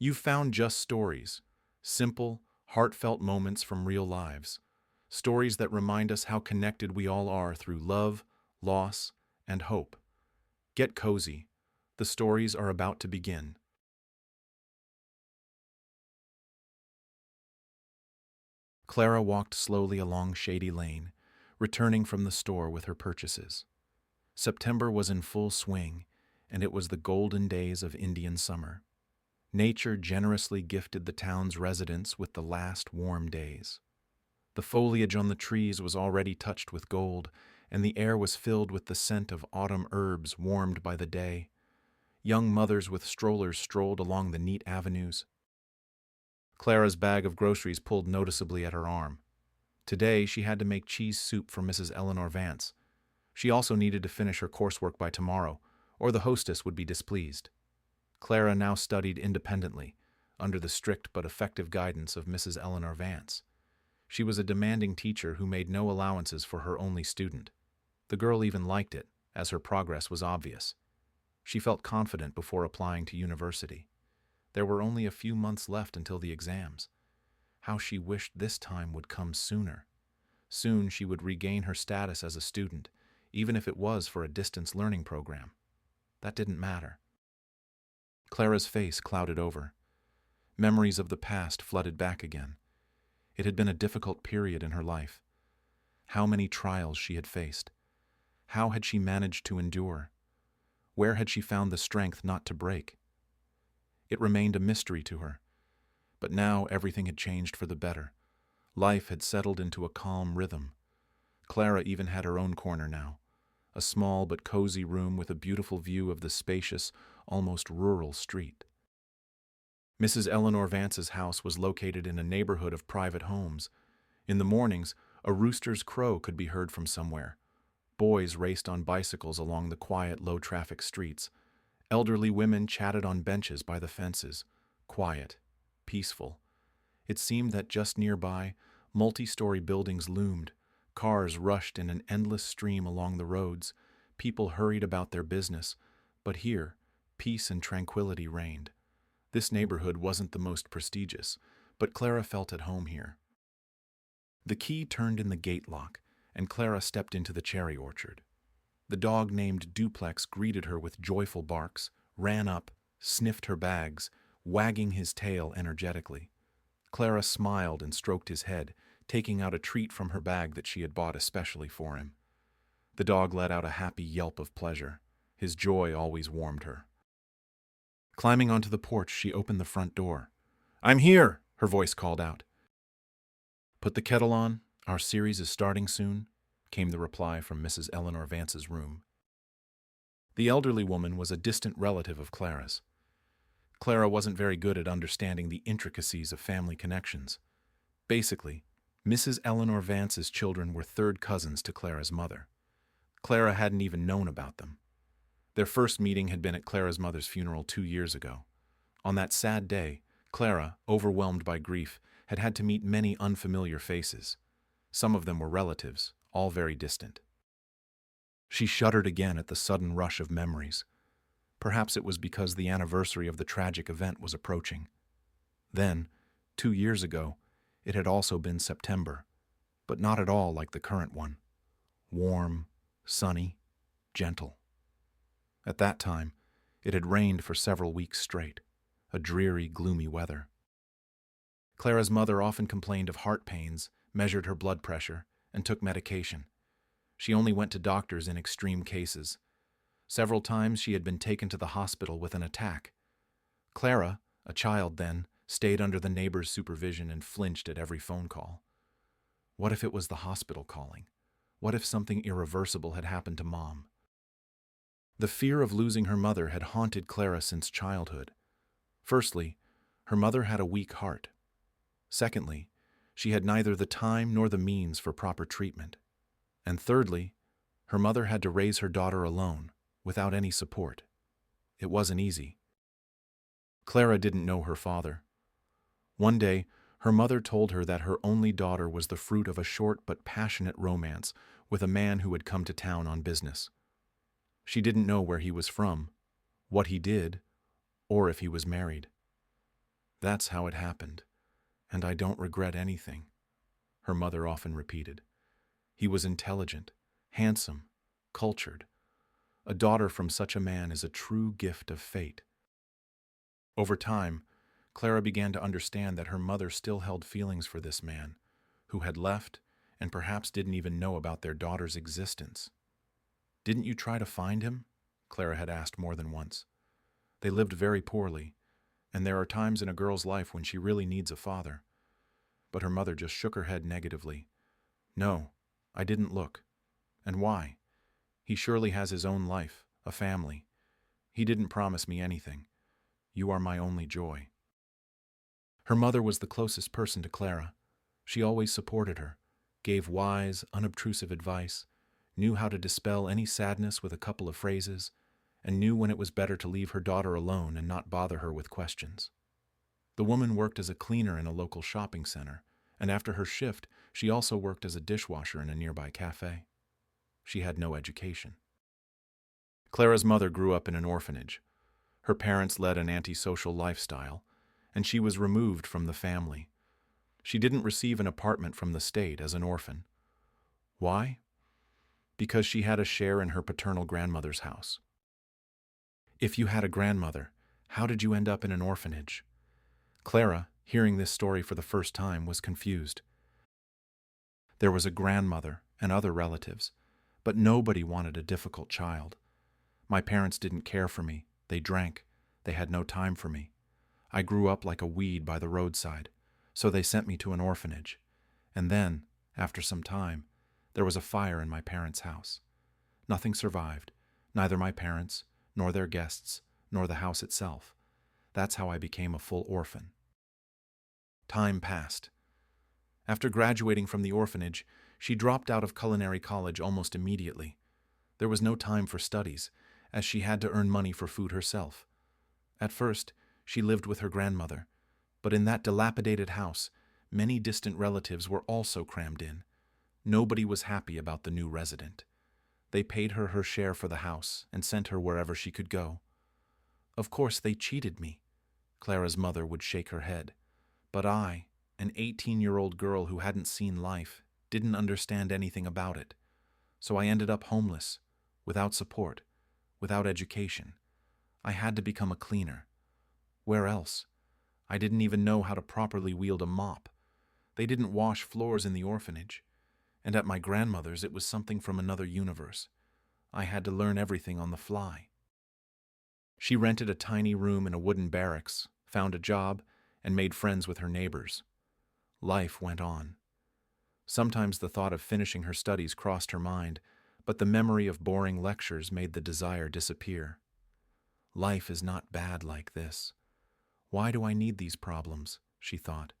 You've found just stories, simple, heartfelt moments from real lives, stories that remind us how connected we all are through love, loss, and hope. Get cozy. The stories are about to begin. Clara walked slowly along Shady Lane, returning from the store with her purchases. September was in full swing, and it was the golden days of Indian summer. Nature generously gifted the town's residents with the last warm days. The foliage on the trees was already touched with gold, and the air was filled with the scent of autumn herbs warmed by the day. Young mothers with strollers strolled along the neat avenues. Clara's bag of groceries pulled noticeably at her arm. Today, she had to make cheese soup for Mrs. Eleanor Vance. She also needed to finish her coursework by tomorrow, or the hostess would be displeased. Clara now studied independently, under the strict but effective guidance of Mrs. Eleanor Vance. She was a demanding teacher who made no allowances for her only student. The girl even liked it, as her progress was obvious. She felt confident before applying to university. There were only a few months left until the exams. How she wished this time would come sooner. Soon she would regain her status as a student, even if it was for a distance learning program. That didn't matter. Clara's face clouded over. Memories of the past flooded back again. It had been a difficult period in her life. How many trials she had faced. How had she managed to endure? Where had she found the strength not to break? It remained a mystery to her. But now everything had changed for the better. Life had settled into a calm rhythm. Clara even had her own corner now. A small but cozy room with a beautiful view of the spacious, almost rural street. Mrs. Eleanor Vance's house was located in a neighborhood of private homes. In the mornings, a rooster's crow could be heard from somewhere. Boys raced on bicycles along the quiet, low-traffic streets. Elderly women chatted on benches by the fences. Quiet, peaceful. It seemed that just nearby, multi-story buildings loomed. Cars rushed in an endless stream along the roads. People hurried about their business. But here, peace and tranquility reigned. This neighborhood wasn't the most prestigious, but Clara felt at home here. The key turned in the gate lock, and Clara stepped into the cherry orchard. The dog named Duplex greeted her with joyful barks, ran up, sniffed her bags, wagging his tail energetically. Clara smiled and stroked his head, taking out a treat from her bag that she had bought especially for him. The dog let out a happy yelp of pleasure. His joy always warmed her. Climbing onto the porch, she opened the front door. "I'm here," her voice called out. "Put the kettle on. Our series is starting soon," came the reply from Mrs. Eleanor Vance's room. The elderly woman was a distant relative of Clara's. Clara wasn't very good at understanding the intricacies of family connections. Basically, Mrs. Eleanor Vance's children were third cousins to Clara's mother. Clara hadn't even known about them. Their first meeting had been at Clara's mother's funeral 2 years ago. On that sad day, Clara, overwhelmed by grief, had had to meet many unfamiliar faces. Some of them were relatives, all very distant. She shuddered again at the sudden rush of memories. Perhaps it was because the anniversary of the tragic event was approaching. Then, 2 years ago, it had also been September, but not at all like the current one. Warm, sunny, gentle. At that time, it had rained for several weeks straight, a dreary, gloomy weather. Clara's mother often complained of heart pains, measured her blood pressure, and took medication. She only went to doctors in extreme cases. Several times she had been taken to the hospital with an attack. Clara, a child then, stayed under the neighbor's supervision and flinched at every phone call. What if it was the hospital calling? What if something irreversible had happened to Mom? The fear of losing her mother had haunted Clara since childhood. Firstly, her mother had a weak heart. Secondly, she had neither the time nor the means for proper treatment. And thirdly, her mother had to raise her daughter alone, without any support. It wasn't easy. Clara didn't know her father. One day, her mother told her that her only daughter was the fruit of a short but passionate romance with a man who had come to town on business. She didn't know where he was from, what he did, or if he was married. That's how it happened, and I don't regret anything, her mother often repeated. He was intelligent, handsome, cultured. A daughter from such a man is a true gift of fate. Over time, Clara began to understand that her mother still held feelings for this man, who had left and perhaps didn't even know about their daughter's existence. "Didn't you try to find him?" Clara had asked more than once. They lived very poorly, and there are times in a girl's life when she really needs a father. But her mother just shook her head negatively. "No, I didn't look. And why? He surely has his own life, a family. He didn't promise me anything. You are my only joy." Her mother was the closest person to Clara. She always supported her, gave wise, unobtrusive advice, knew how to dispel any sadness with a couple of phrases, and knew when it was better to leave her daughter alone and not bother her with questions. The woman worked as a cleaner in a local shopping center, and after her shift, she also worked as a dishwasher in a nearby cafe. She had no education. Clara's mother grew up in an orphanage. Her parents led an antisocial lifestyle, and she was removed from the family. She didn't receive an apartment from the state as an orphan. Why? Because she had a share in her paternal grandmother's house. If you had a grandmother, how did you end up in an orphanage? Clara, hearing this story for the first time, was confused. There was a grandmother and other relatives, but nobody wanted a difficult child. My parents didn't care for me. They drank. They had no time for me. I grew up like a weed by the roadside, so they sent me to an orphanage. And then, after some time, there was a fire in my parents' house. Nothing survived, neither my parents, nor their guests, nor the house itself. That's how I became a full orphan. Time passed. After graduating from the orphanage, she dropped out of culinary college almost immediately. There was no time for studies, as she had to earn money for food herself. At first, she lived with her grandmother, but in that dilapidated house, many distant relatives were also crammed in. Nobody was happy about the new resident. They paid her her share for the house and sent her wherever she could go. Of course, they cheated me. Clara's mother would shake her head. But I, an 18-year-old girl who hadn't seen life, didn't understand anything about it. So I ended up homeless, without support, without education. I had to become a cleaner. Where else? I didn't even know how to properly wield a mop. They didn't wash floors in the orphanage. And at my grandmother's, it was something from another universe. I had to learn everything on the fly. She rented a tiny room in a wooden barracks, found a job, and made friends with her neighbors. Life went on. Sometimes the thought of finishing her studies crossed her mind, but the memory of boring lectures made the desire disappear. Life is not bad like this. Why do I need these problems? She thought.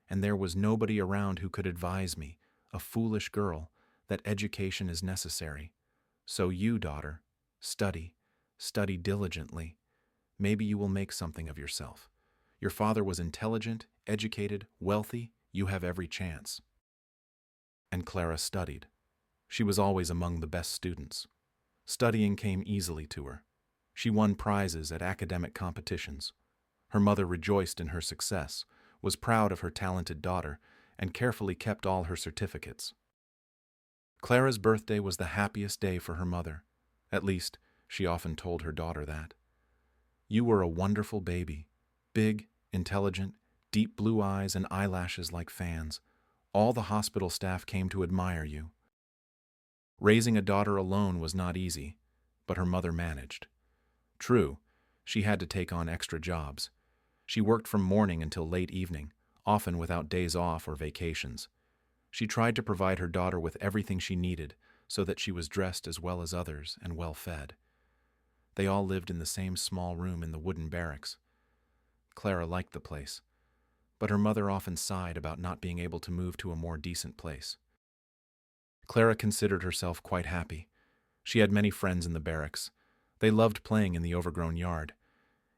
And there was nobody around who could advise me, a foolish girl, that education is necessary. So you, daughter, study diligently. Maybe you will make something of yourself. Your father was intelligent, educated, wealthy. You have every chance. And Clara studied. She was always among the best students. Studying came easily to her. She won prizes at academic competitions. Her mother rejoiced in her success, was proud of her talented daughter, and carefully kept all her certificates. Clara's birthday was the happiest day for her mother. At least, she often told her daughter that. You were a wonderful baby. Big, intelligent, deep blue eyes and eyelashes like fans. All the hospital staff came to admire you. Raising a daughter alone was not easy, but her mother managed. True, she had to take on extra jobs. She worked from morning until late evening, often without days off or vacations. She tried to provide her daughter with everything she needed so that she was dressed as well as others and well fed. They all lived in the same small room in the wooden barracks. Clara liked the place, but her mother often sighed about not being able to move to a more decent place. Clara considered herself quite happy. She had many friends in the barracks. They loved playing in the overgrown yard.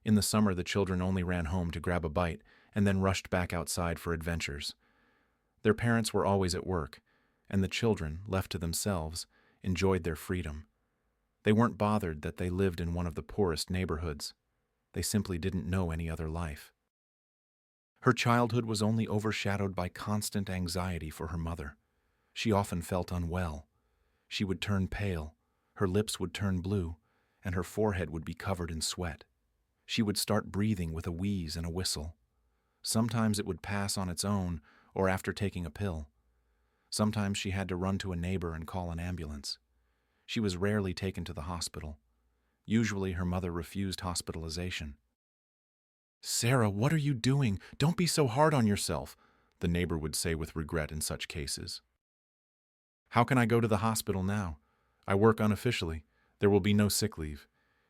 In the summer, the children only ran home to grab a bite and then rushed back outside for adventures. Their parents were always at work, and the children, left to themselves, enjoyed their freedom. They weren't bothered that they lived in one of the poorest neighborhoods. They simply didn't know any other life. Her childhood was only overshadowed by constant anxiety for her mother. She often felt unwell. She would turn pale, her lips would turn blue, and her forehead would be covered in sweat. She would start breathing with a wheeze and a whistle. Sometimes it would pass on its own or after taking a pill. Sometimes she had to run to a neighbor and call an ambulance. She was rarely taken to the hospital. Usually her mother refused hospitalization. "Sarah, what are you doing? Don't be so hard on yourself," the neighbor would say with regret in such cases. "How can I go to the hospital now? I work unofficially. There will be no sick leave.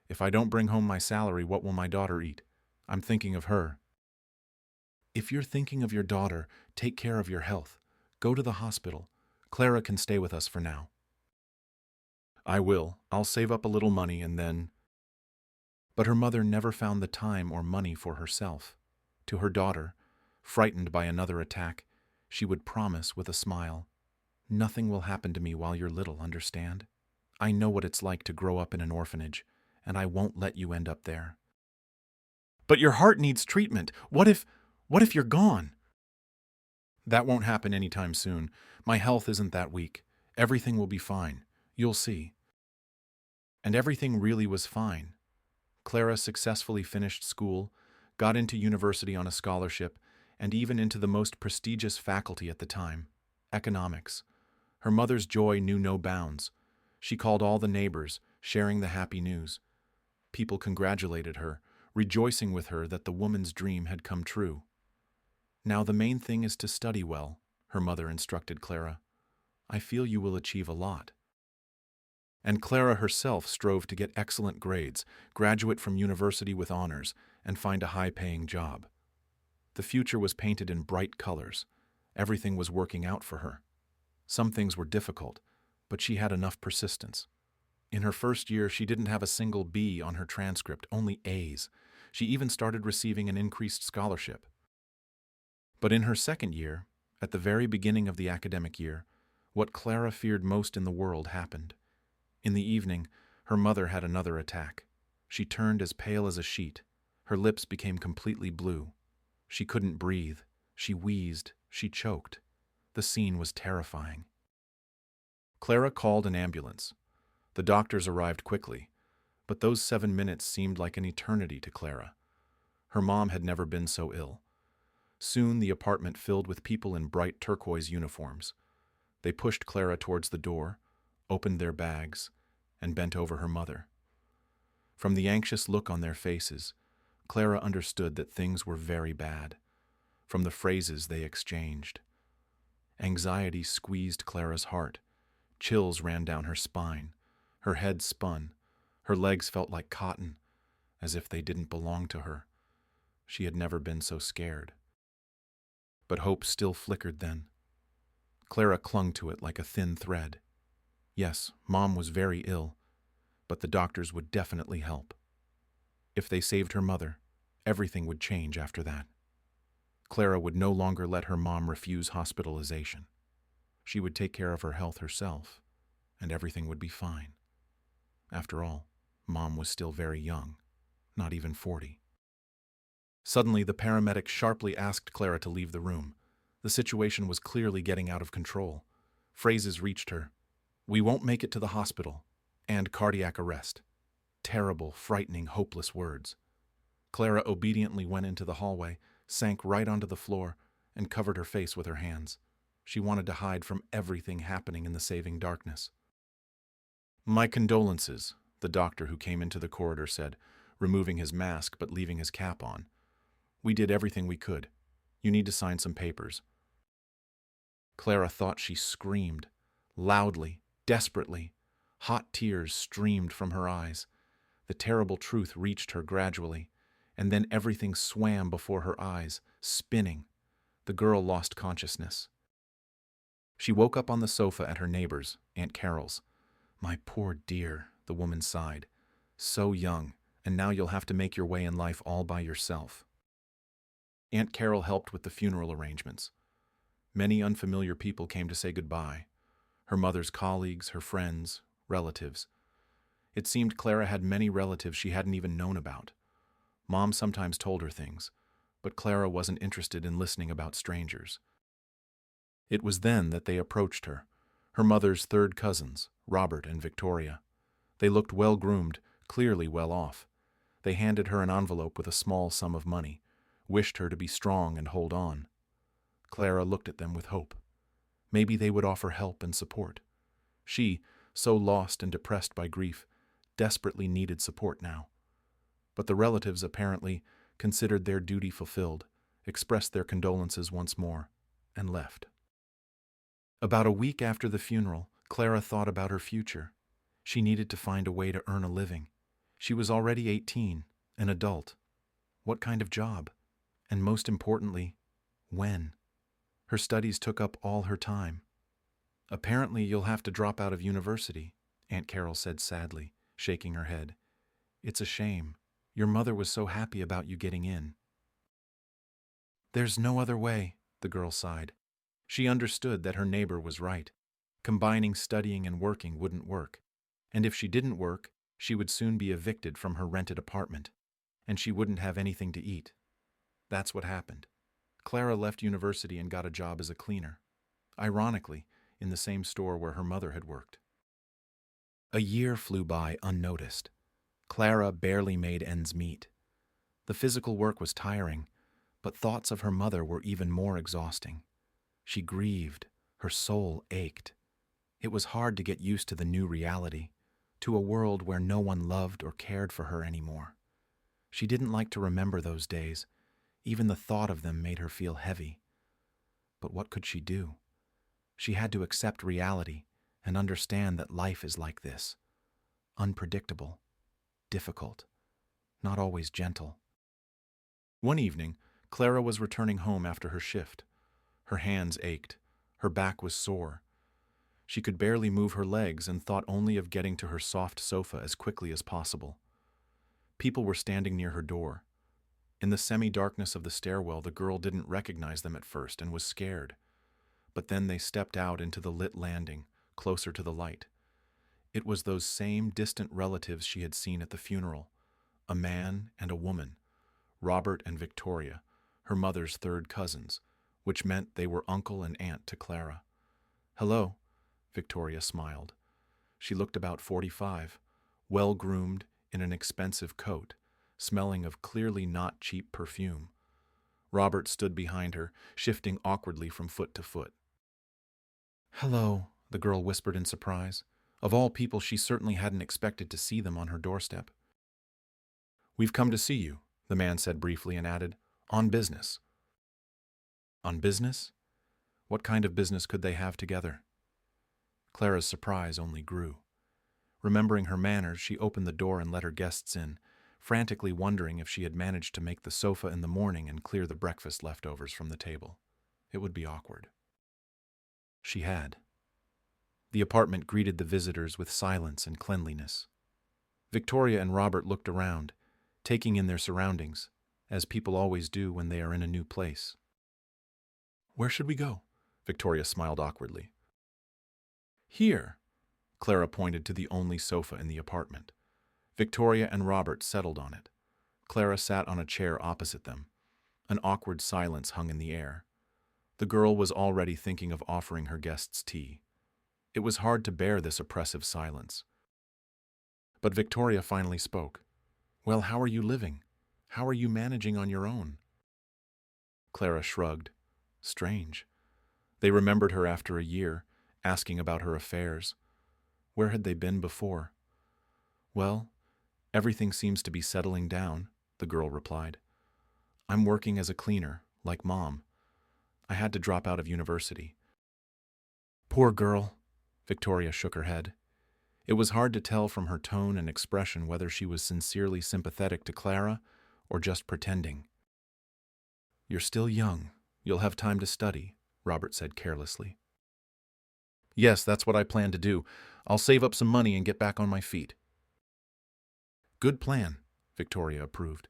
If I don't bring home my salary, what will my daughter eat? I'm thinking of her." "If you're thinking of your daughter, take care of your health. Go to the hospital. Clara can stay with us for now." "I will. I'll save up a little money and then—" But her mother never found the time or money for herself. To her daughter, frightened by another attack, she would promise with a smile, "Nothing will happen to me while you're little, understand? I know what it's like to grow up in an orphanage, and I won't let you end up there." "But your heart needs treatment. What if you're gone?" "That won't happen anytime soon. My health isn't that weak. Everything will be fine. You'll see." And everything really was fine. Clara successfully finished school, got into university on a scholarship, and even into the most prestigious faculty at the time, economics. Her mother's joy knew no bounds. She called all the neighbors, sharing the happy news. People congratulated her, rejoicing with her that the woman's dream had come true. "Now the main thing is to study well," her mother instructed Clara. "I feel you will achieve a lot." And Clara herself strove to get excellent grades, graduate from university with honors, and find a high-paying job. The future was painted in bright colors. Everything was working out for her. Some things were difficult, but she had enough persistence. In her first year, she didn't have a single B on her transcript, only A's. She even started receiving an increased scholarship. But in her second year, at the very beginning of the academic year, what Clara feared most in the world happened. In the evening, her mother had another attack. She turned as pale as a sheet. Her lips became completely blue. She couldn't breathe. She wheezed. She choked. The scene was terrifying. Clara called an ambulance. The doctors arrived quickly, but those 7 minutes seemed like an eternity to Clara. Her mom had never been so ill. Soon the apartment filled with people in bright turquoise uniforms. They pushed Clara towards the door, opened their bags, and bent over her mother. From the anxious look on their faces, Clara understood that things were very bad. From the phrases they exchanged. Anxiety squeezed Clara's heart. Chills ran down her spine. Her head spun. Her legs felt like cotton, as if they didn't belong to her. She had never been so scared. But hope still flickered then. Clara clung to it like a thin thread. Yes, Mom was very ill, but the doctors would definitely help. If they saved her mother, everything would change after that. Clara would no longer let her mom refuse hospitalization. She would take care of her health herself, and everything would be fine. After all, Mom was still very young, not even 40. Suddenly, the paramedic sharply asked Clara to leave the room. The situation was clearly getting out of control. Phrases reached her. "We won't make it to the hospital," and "cardiac arrest." Terrible, frightening, hopeless words. Clara obediently went into the hallway, sank right onto the floor, and covered her face with her hands. She wanted to hide from everything happening in the saving darkness. "My condolences," the doctor who came into the corridor said, removing his mask but leaving his cap on. "We did everything we could. You need to sign some papers." Clara thought she screamed, loudly, desperately. Hot tears streamed from her eyes. The terrible truth reached her gradually, and then everything swam before her eyes, spinning. The girl lost consciousness. She woke up on the sofa at her neighbor's, Aunt Carol's. "My poor dear," the woman sighed. "So young, and now you'll have to make your way in life all by yourself." Aunt Carol helped with the funeral arrangements. Many unfamiliar people came to say goodbye. Her mother's colleagues, her friends, relatives. It seemed Clara had many relatives she hadn't even known about. Mom sometimes told her things. but Clara wasn't interested in listening about strangers. It was then that they approached her mother's third cousins, Robert and Victoria. They looked well-groomed, clearly well off. They handed her an envelope with a small sum of money, wished her to be strong and hold on. Clara looked at them with hope. Maybe they would offer help and support. She, so lost and depressed by grief, desperately needed support now. But the relatives apparently considered their duty fulfilled, expressed their condolences once more, and left. About a week after the funeral, Clara thought about her future. She needed to find a way to earn a living. She was already 18, an adult. What kind of job? And most importantly, when? Her studies took up all her time. "Apparently you'll have to drop out of university," Aunt Carol said sadly, shaking her head. "It's a shame. Your mother was so happy about you getting in." "There's no other way," the girl sighed. She understood that her neighbor was right. Combining studying and working wouldn't work. And if she didn't work, she would soon be evicted from her rented apartment, and she wouldn't have anything to eat. That's what happened. Clara left university and got a job as a cleaner. Ironically, in the same store where her mother had worked. A year flew by unnoticed. Clara barely made ends meet. The physical work was tiring, but thoughts of her mother were even more exhausting. She grieved, her soul ached. It was hard to get used to the new reality, to a world where no one loved or cared for her anymore. She didn't like to remember those days. Even the thought of them made her feel heavy. But what could she do? She had to accept reality and understand that life is like this. Unpredictable, difficult, not always gentle. One evening, Clara was returning home after her shift. Her hands ached. Her back was sore. She could barely move her legs and thought only of getting to her soft sofa as quickly as possible. People were standing near her door. In the semi-darkness of the stairwell, the girl didn't recognize them at first and was scared. But then they stepped out into the lit landing, closer to the light. It was those same distant relatives she had seen at the funeral, a man and a woman, Robert and Victoria, her mother's third cousins, which meant they were uncle and aunt to Clara. "Hello," Victoria smiled. She looked about 45, well-groomed in an expensive coat, smelling of clearly not cheap perfume. Robert stood behind her, shifting awkwardly from foot to foot. "Hello," the girl whispered in surprise. Of all people, she certainly hadn't expected to see them on her doorstep. "We've come to see you," the man said briefly and added, "on business." On business? What kind of business could they have together? Clara's surprise only grew. Remembering her manners, she opened the door and let her guests in, frantically wondering if she had managed to make the sofa in the morning and clear the breakfast leftovers from the table. It would be awkward. She had. The apartment greeted the visitors with silence and cleanliness. Victoria and Robert looked around, taking in their surroundings, as people always do when they are in a new place. "Where should we go?" Victoria smiled awkwardly. "Here." Clara pointed to the only sofa in the apartment. Victoria and Robert settled on it. Clara sat on a chair opposite them. An awkward silence hung in the air. The girl was already thinking of offering her guests tea. It was hard to bear this oppressive silence. But Victoria finally spoke. "Well, how are you living? How are you managing on your own?" Clara shrugged. Strange. They remembered her after a year, asking about her affairs. Where had they been before? "Well, everything seems to be settling down," the girl replied. "I'm working as a cleaner, like Mom. I had to drop out of university." "Poor girl," Victoria shook her head. It was hard to tell from her tone and expression whether she was sincerely sympathetic to Clara or just pretending. "You're still young. You'll have time to study," Robert said carelessly. "Yes, that's what I plan to do. I'll save up some money and get back on my feet." "Good plan," Victoria approved.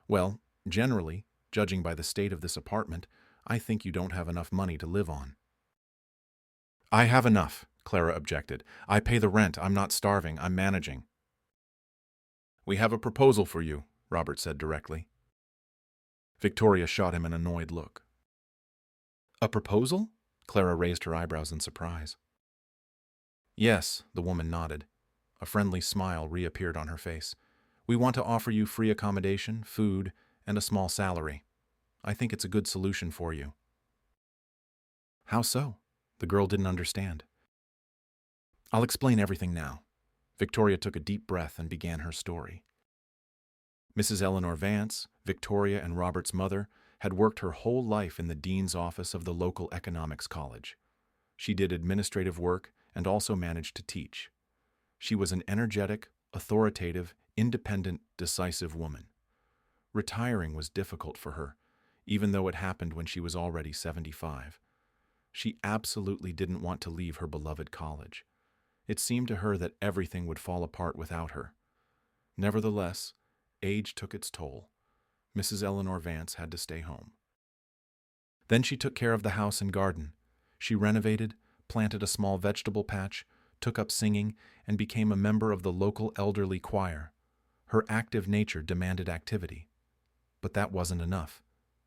"Well, generally, judging by the state of this apartment, I think you don't have enough money to live on." "I have enough," Clara objected. "I pay the rent. I'm not starving. I'm managing." "We have a proposal for you," Robert said directly. Victoria shot him an annoyed look. A proposal? Clara raised her eyebrows in surprise. Yes, the woman nodded. A friendly smile reappeared on her face. We want to offer you free accommodation, food, and a small salary. I think it's a good solution for you. How so? The girl didn't understand. I'll explain everything now. Victoria took a deep breath and began her story. Mrs. Eleanor Vance, Victoria and Robert's mother, had worked her whole life in the dean's office of the local economics college. She did administrative work and also managed to teach. She was an energetic, authoritative, independent, decisive woman. Retiring was difficult for her, even though it happened when she was already 75. She absolutely didn't want to leave her beloved college. It seemed to her that everything would fall apart without her. Nevertheless, age took its toll. Mrs. Eleanor Vance had to stay home. Then she took care of the house and garden. She renovated, planted a small vegetable patch, took up singing, and became a member of the local elderly choir. Her active nature demanded activity. But that wasn't enough.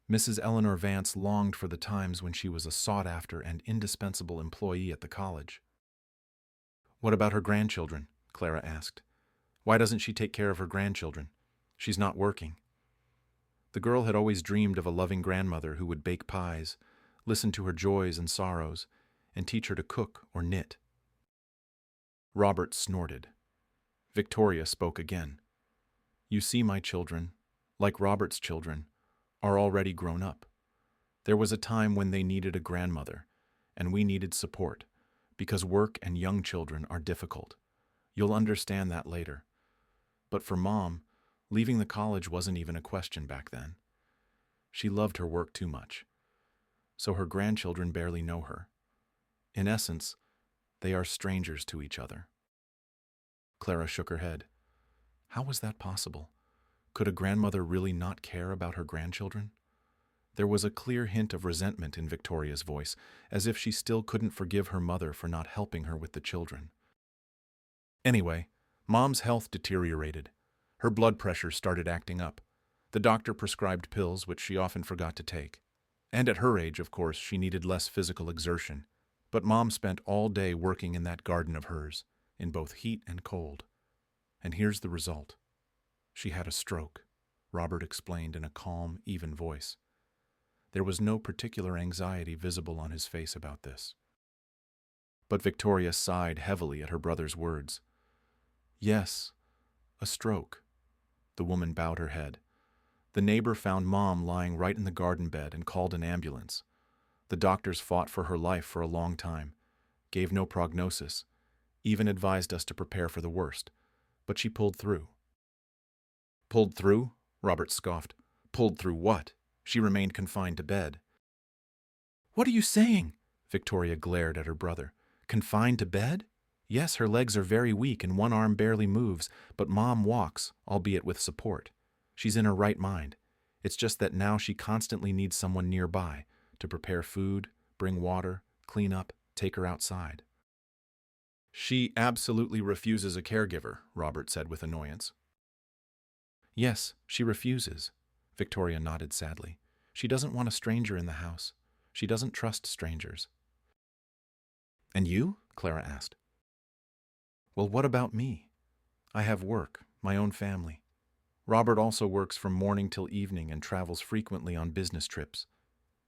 Mrs. Eleanor Vance longed for the times when she was a sought-after and indispensable employee at the college. What about her grandchildren? Clara asked. Why doesn't she take care of her grandchildren? She's not working. The girl had always dreamed of a loving grandmother who would bake pies, listen to her joys and sorrows, and teach her to cook or knit. Robert snorted. Victoria spoke again. You see, my children, like Robert's children, are already grown up. There was a time when they needed a grandmother, and we needed support, because work and young children are difficult. You'll understand that later. But for Mom, leaving the college wasn't even a question back then. She loved her work too much. So her grandchildren barely know her. In essence, they are strangers to each other. Clara shook her head. How was that possible? Could a grandmother really not care about her grandchildren? There was a clear hint of resentment in Victoria's voice, as if she still couldn't forgive her mother for not helping her with the children. Anyway, Mom's health deteriorated. Her blood pressure started acting up. The doctor prescribed pills, which she often forgot to take. And at her age, of course, she needed less physical exertion. But Mom spent all day working in that garden of hers, in both heat and cold. And here's the result. She had a stroke, Robert explained in a calm, even voice. There was no particular anxiety visible on his face about this. But Victoria sighed heavily at her brother's words. Yes, a stroke. The woman bowed her head. The neighbor found Mom lying right in the garden bed and called an ambulance. The doctors fought for her life for a long time, gave no prognosis, even advised us to prepare for the worst, but she pulled through. Pulled through? Robert scoffed. Pulled through what? She remained confined to bed. What are you saying? Victoria glared at her brother. Confined to bed? Yes, her legs are very weak and one arm barely moves, but Mom walks, albeit with support. She's in her right mind. It's just that now she constantly needs someone nearby to prepare food, bring water, clean up, take her outside. She absolutely refuses a caregiver, Robert said with annoyance. Yes, she refuses, Victoria nodded sadly. She doesn't want a stranger in the house. She doesn't trust strangers. And you? Clara asked. Well, what about me? I have work, my own family. Robert also works from morning till evening and travels frequently on business trips.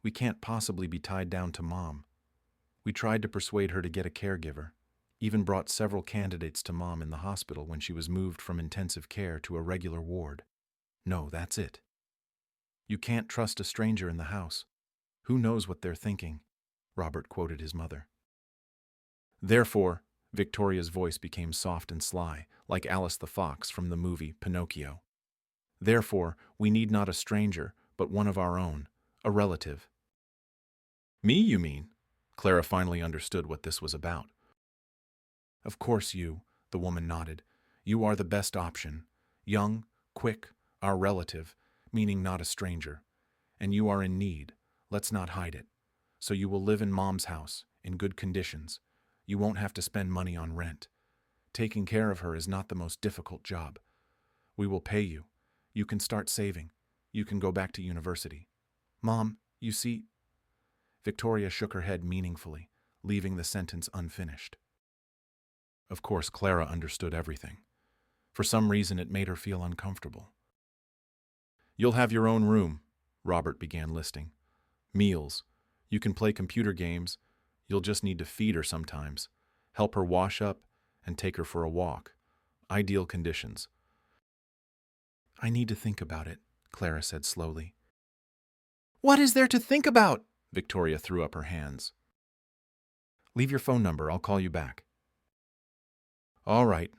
We can't possibly be tied down to Mom. We tried to persuade her to get a caregiver, even brought several candidates to Mom in the hospital when she was moved from intensive care to a regular ward. No, that's it. You can't trust a stranger in the house. Who knows what they're thinking? Robert quoted his mother. Therefore, Victoria's voice became soft and sly, like Alice the Fox from the movie Pinocchio. Therefore, we need not a stranger, but one of our own, a relative. Me, you mean? Clara finally understood what this was about. Of course you, the woman nodded. You are the best option. Young, quick, our relative, meaning not a stranger. And you are in need. Let's not hide it. So you will live in Mom's house, in good conditions. You won't have to spend money on rent. Taking care of her is not the most difficult job. We will pay you. You can start saving. you can go back to university. Mom, you see. Victoria shook her head meaningfully, leaving the sentence unfinished. Of course, Clara understood everything. For some reason, it made her feel uncomfortable. You'll have your own room, Robert began listing. Meals. You can play computer games. You'll just need to feed her sometimes, help her wash up, and take her for a walk. Ideal conditions. I need to think about it, Clara said slowly. What is there to think about? Victoria threw up her hands. Leave your phone number, I'll call you back. All right,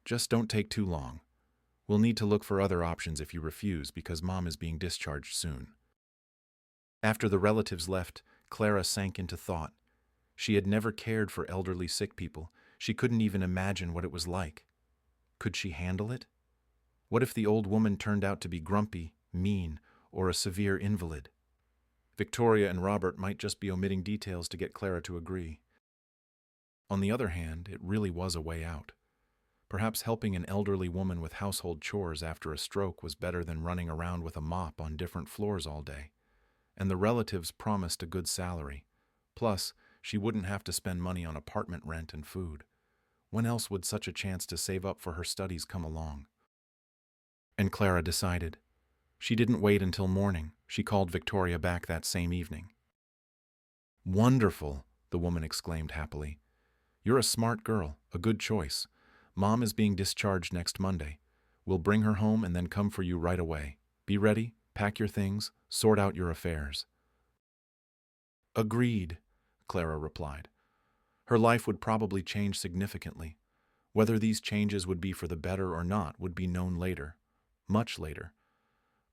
just don't take too long. We'll need to look for other options if you refuse because Mom is being discharged soon. After the relatives left, Clara sank into thought. She had never cared for elderly sick people. She couldn't even imagine what it was like. Could she handle it? What if the old woman turned out to be grumpy, mean, or a severe invalid? Victoria and Robert might just be omitting details to get Clara to agree. On the other hand, it really was a way out. Perhaps helping an elderly woman with household chores after a stroke was better than running around with a mop on different floors all day. And the relatives promised a good salary. Plus, she wouldn't have to spend money on apartment rent and food. When else would such a chance to save up for her studies come along? And Clara decided. She didn't wait until morning. She called Victoria back that same evening. Wonderful, the woman exclaimed happily. You're a smart girl, a good choice. Mom is being discharged next Monday. We'll bring her home and then come for you right away. Be ready, pack your things, sort out your affairs. Agreed, Clara replied. Her life would probably change significantly. Whether these changes would be for the better or not would be known later, much later.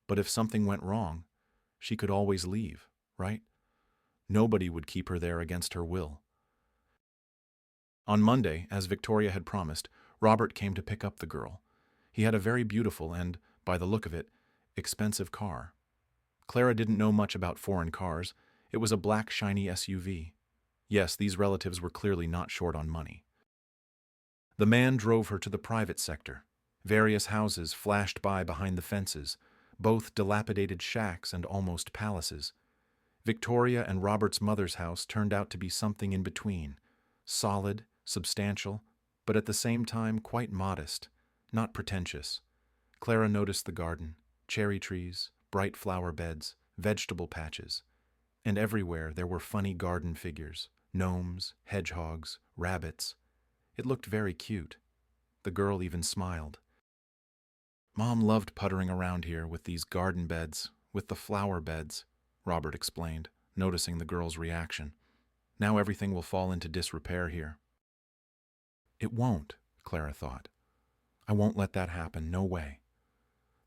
But if something went wrong, she could always leave, right? Nobody would keep her there against her will. On Monday, as Victoria had promised, Robert came to pick up the girl. He had a very beautiful and, by the look of it, expensive car. Clara didn't know much about foreign cars. It was a black, shiny SUV. Yes, these relatives were clearly not short on money. The man drove her to the private sector. Various houses flashed by behind the fences, both dilapidated shacks and almost palaces. Victoria and Robert's mother's house turned out to be something in between, solid, substantial, but at the same time quite modest, not pretentious. Clara noticed the garden, cherry trees, bright flower beds, vegetable patches, and everywhere there were funny garden figures, gnomes, hedgehogs, rabbits. It looked very cute. The girl even smiled. Mom loved puttering around here with these garden beds, with the flower beds, Robert explained, noticing the girl's reaction. Now everything will fall into disrepair here. It won't, Clara thought. I won't let that happen, no way.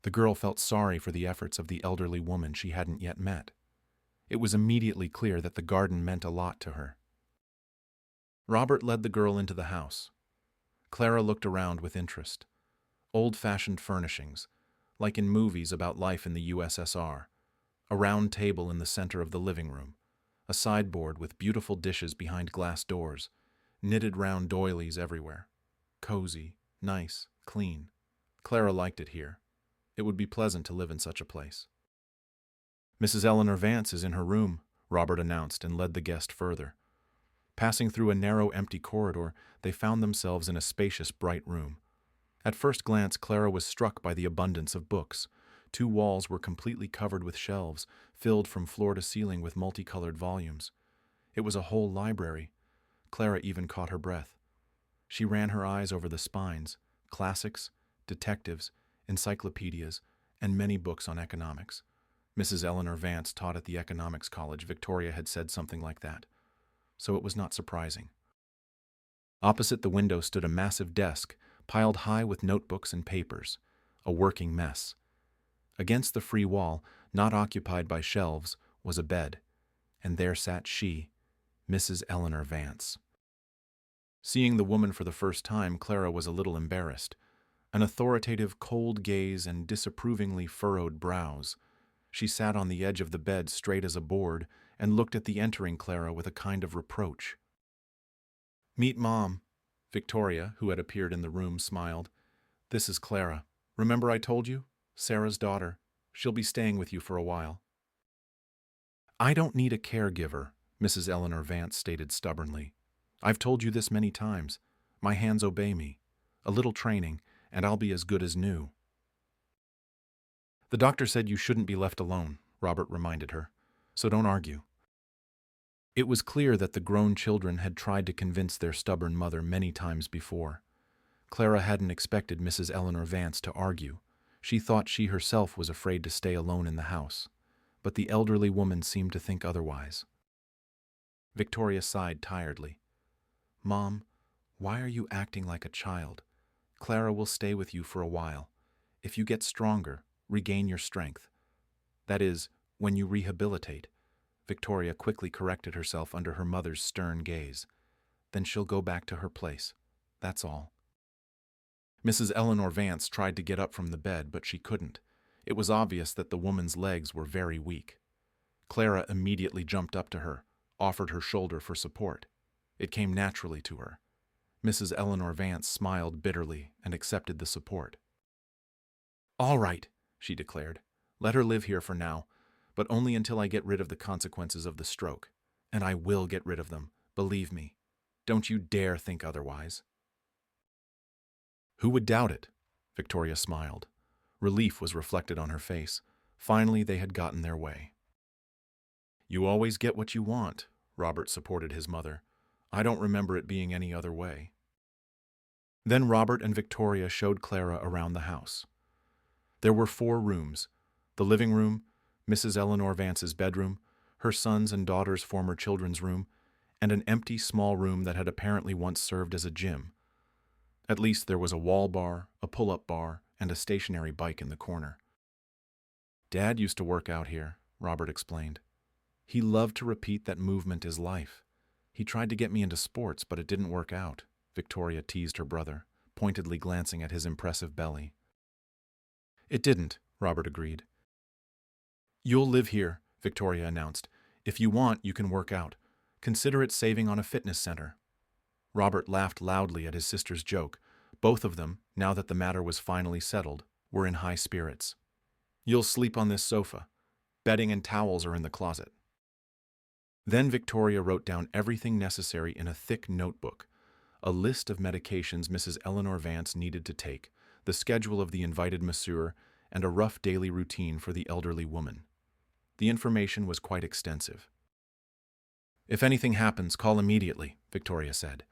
The girl felt sorry for the efforts of the elderly woman she hadn't yet met. It was immediately clear that the garden meant a lot to her. Robert led the girl into the house. Clara looked around with interest. Old-fashioned furnishings, like in movies about life in the USSR. A round table in the center of the living room. A sideboard with beautiful dishes behind glass doors. Knitted round doilies everywhere. Cozy, nice, clean. Clara liked it here. It would be pleasant to live in such a place. Mrs. Eleanor Vance is in her room, Robert announced and led the guest further. Passing through a narrow, empty corridor, they found themselves in a spacious, bright room. At first glance, Clara was struck by the abundance of books. 2 walls were completely covered with shelves, filled from floor to ceiling with multicolored volumes. It was a whole library. Clara even caught her breath. She ran her eyes over the spines, classics, detectives, encyclopedias, and many books on economics. Mrs. Eleanor Vance taught at the Economics College. Victoria had said something like that. So it was not surprising. Opposite the window stood a massive desk, piled high with notebooks and papers, a working mess. Against the free wall, not occupied by shelves, was a bed, and there sat she, Mrs. Eleanor Vance. Seeing the woman for the first time, Clara was a little embarrassed. An authoritative, cold gaze and disapprovingly furrowed brows. She sat on the edge of the bed straight as a board and looked at the entering Clara with a kind of reproach. "Meet Mom." Victoria, who had appeared in the room, smiled. "This is Clara. Remember I told you? Sarah's daughter. She'll be staying with you for a while." "I don't need a caregiver," Mrs. Eleanor Vance stated stubbornly. "I've told you this many times. My hands obey me. A little training, and I'll be as good as new." "The doctor said you shouldn't be left alone," Robert reminded her, "so don't argue." It was clear that the grown children had tried to convince their stubborn mother many times before. Clara hadn't expected Mrs. Eleanor Vance to argue. She thought she herself was afraid to stay alone in the house. But the elderly woman seemed to think otherwise. Victoria sighed tiredly. "Mom, why are you acting like a child? Clara will stay with you for a while. If you get stronger, regain your strength. That is, when you rehabilitate." Victoria quickly corrected herself under her mother's stern gaze. "Then she'll go back to her place. That's all." Mrs. Eleanor Vance tried to get up from the bed, but she couldn't. It was obvious that the woman's legs were very weak. Clara immediately jumped up to her, offered her shoulder for support. It came naturally to her. Mrs. Eleanor Vance smiled bitterly and accepted the support. "All right," she declared. "Let her live here for now, but only until I get rid of the consequences of the stroke. And I will get rid of them, believe me. Don't you dare think otherwise." "Who would doubt it?" Victoria smiled. Relief was reflected on her face. Finally, they had gotten their way. "You always get what you want," Robert supported his mother. "I don't remember it being any other way." Then Robert and Victoria showed Clara around the house. There were 4 rooms: the living room, Mrs. Eleanor Vance's bedroom, her son's and daughter's former children's room, and an empty small room that had apparently once served as a gym. At least there was a wall bar, a pull-up bar, and a stationary bike in the corner. "Dad used to work out here," Robert explained. "He loved to repeat that movement is life. He tried to get me into sports, but it didn't work out," Victoria teased her brother, pointedly glancing at his impressive belly. "It didn't," Robert agreed. "You'll live here," Victoria announced. "If you want, you can work out. Consider it saving on a fitness center." Robert laughed loudly at his sister's joke. Both of them, now that the matter was finally settled, were in high spirits. "You'll sleep on this sofa. Bedding and towels are in the closet." Then Victoria wrote down everything necessary in a thick notebook: a list of medications Mrs. Eleanor Vance needed to take, the schedule of the invited masseur, and a rough daily routine for the elderly woman. The information was quite extensive. "If anything happens, call immediately," Victoria said.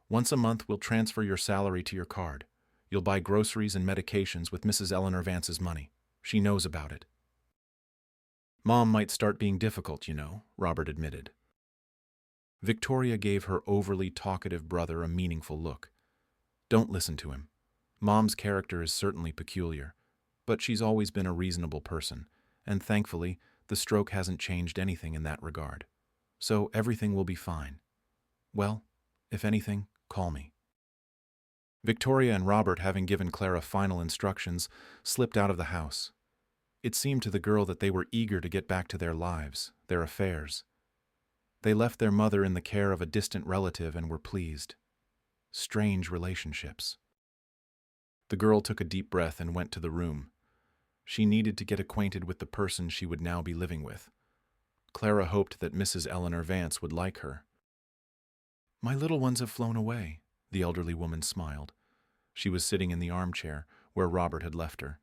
"Once a month, we'll transfer your salary to your card. You'll buy groceries and medications with Mrs. Eleanor Vance's money. She knows about it." "Mom might start being difficult, you know," Robert admitted. Victoria gave her overly talkative brother a meaningful look. "Don't listen to him. Mom's character is certainly peculiar, but she's always been a reasonable person, and thankfully, the stroke hasn't changed anything in that regard. So everything will be fine. Well, if anything, call me." Victoria and Robert, having given Clara final instructions, slipped out of the house. It seemed to the girl that they were eager to get back to their lives, their affairs. They left their mother in the care of a distant relative and were pleased. Strange relationships. The girl took a deep breath and went to the room. She needed to get acquainted with the person she would now be living with. Clara hoped that Mrs. Eleanor Vance would like her. "My little ones have flown away," the elderly woman smiled. She was sitting in the armchair where Robert had left her.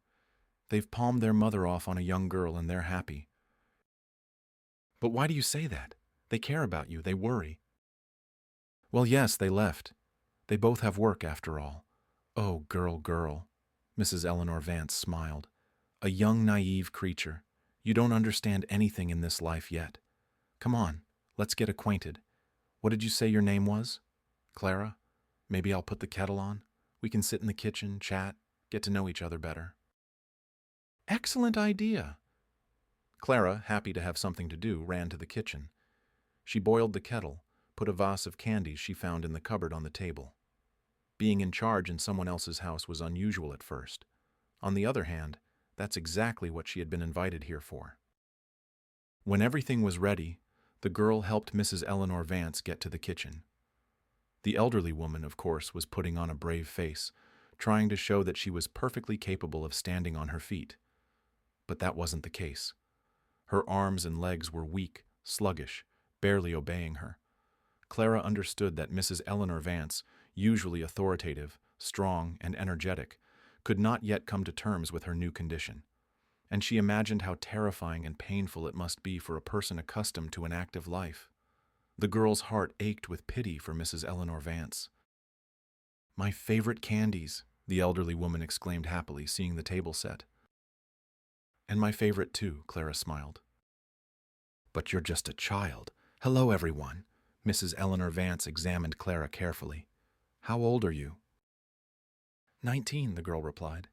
"They've palmed their mother off on a young girl and they're happy." "But why do you say that? They care about you, they worry." "Well, yes, they left. They both have work after all." "Oh, girl," Mrs. Eleanor Vance smiled. "A young, naive creature. You don't understand anything in this life yet. Come on, let's get acquainted. What did you say your name was? Clara? Maybe I'll put the kettle on. We can sit in the kitchen, chat, get to know each other better." "Excellent idea." Clara, happy to have something to do, ran to the kitchen. She boiled the kettle, put a vase of candies she found in the cupboard on the table. Being in charge in someone else's house was unusual at first. On the other hand, that's exactly what she had been invited here for. When everything was ready, the girl helped Mrs. Eleanor Vance get to the kitchen. The elderly woman, of course, was putting on a brave face, trying to show that she was perfectly capable of standing on her feet. But that wasn't the case. Her arms and legs were weak, sluggish, barely obeying her. Clara understood that Mrs. Eleanor Vance, usually authoritative, strong, and energetic, could not yet come to terms with her new condition, and she imagined how terrifying and painful it must be for a person accustomed to an active life. The girl's heart ached with pity for Mrs. Eleanor Vance. "My favorite candies," the elderly woman exclaimed happily, seeing the table set. "And my favorite too," Clara smiled. "But you're just a child. Hello, everyone." Mrs. Eleanor Vance examined Clara carefully. "How old are you?" 19, the girl replied.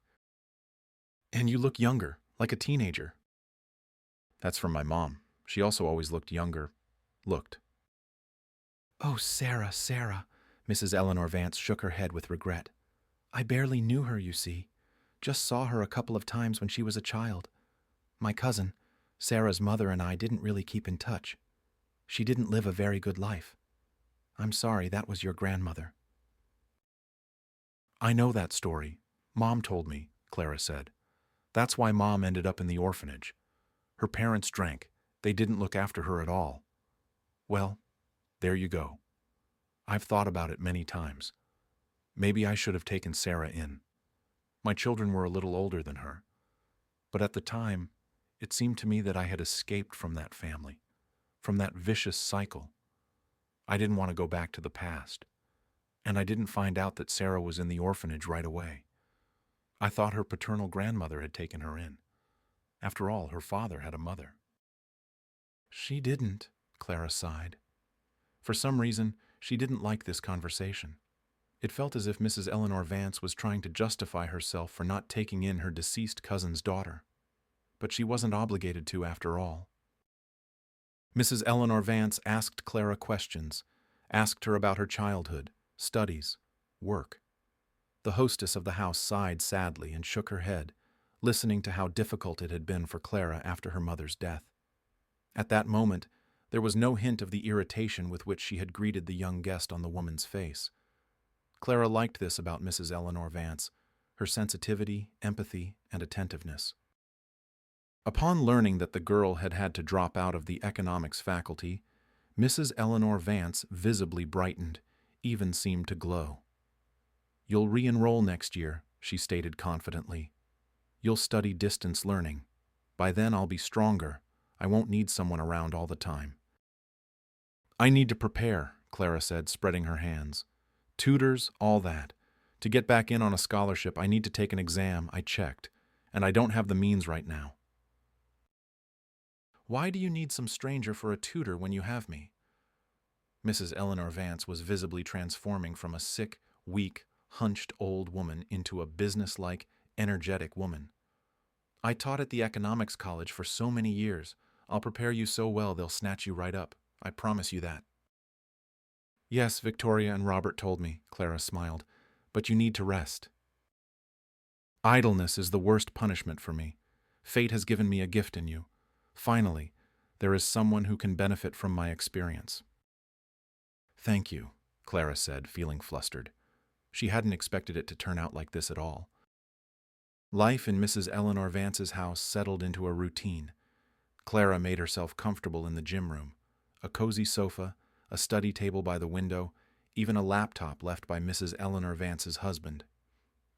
"And you look younger, like a teenager." "That's from my mom. She also always looked younger. Looked." "Oh, Sarah, Sarah," Mrs. Eleanor Vance shook her head with regret. "I barely knew her, you see. Just saw her a couple of times when she was a child. My cousin, Sarah's mother, and I didn't really keep in touch. She didn't live a very good life. I'm sorry, that was your grandmother." "I know that story. Mom told me," Clara said. "That's why Mom ended up in the orphanage. Her parents drank. They didn't look after her at all. Well, there you go. I've thought about it many times. Maybe I should have taken Sarah in. My children were a little older than her. But at the time, it seemed to me that I had escaped from that family, from that vicious cycle. I didn't want to go back to the past. And I didn't find out that Sarah was in the orphanage right away. I thought her paternal grandmother had taken her in. After all, her father had a mother." "She didn't," Clara sighed. For some reason, she didn't like this conversation. It felt as if Mrs. Eleanor Vance was trying to justify herself for not taking in her deceased cousin's daughter. But she wasn't obligated to after all. Mrs. Eleanor Vance asked Clara questions, asked her about her childhood, studies, work. The hostess of the house sighed sadly and shook her head, listening to how difficult it had been for Clara after her mother's death. At that moment, there was no hint of the irritation with which she had greeted the young guest on the woman's face. Clara liked this about Mrs. Eleanor Vance, her sensitivity, empathy, and attentiveness. Upon learning that the girl had had to drop out of the economics faculty, Mrs. Eleanor Vance visibly brightened, even seemed to glow. "You'll re-enroll next year," she stated confidently. "You'll study distance learning. By then I'll be stronger. I won't need someone around all the time." "I need to prepare," Clara said, spreading her hands. "Tutors, all that. To get back in on a scholarship, I need to take an exam, I checked, and I don't have the means right now." "Why do you need some stranger for a tutor when you have me?" Mrs. Eleanor Vance was visibly transforming from a sick, weak, hunched old woman into a businesslike, energetic woman. "I taught at the economics college for so many years. I'll prepare you so well they'll snatch you right up. I promise you that." "Yes, Victoria and Robert told me," Clara smiled, "but you need to rest." "Idleness is the worst punishment for me. Fate has given me a gift in you. Finally, there is someone who can benefit from my experience." "Thank you," Clara said, feeling flustered. She hadn't expected it to turn out like this at all. Life in Mrs. Eleanor Vance's house settled into a routine. Clara made herself comfortable in the gym room. A cozy sofa, a study table by the window, even a laptop left by Mrs. Eleanor Vance's husband.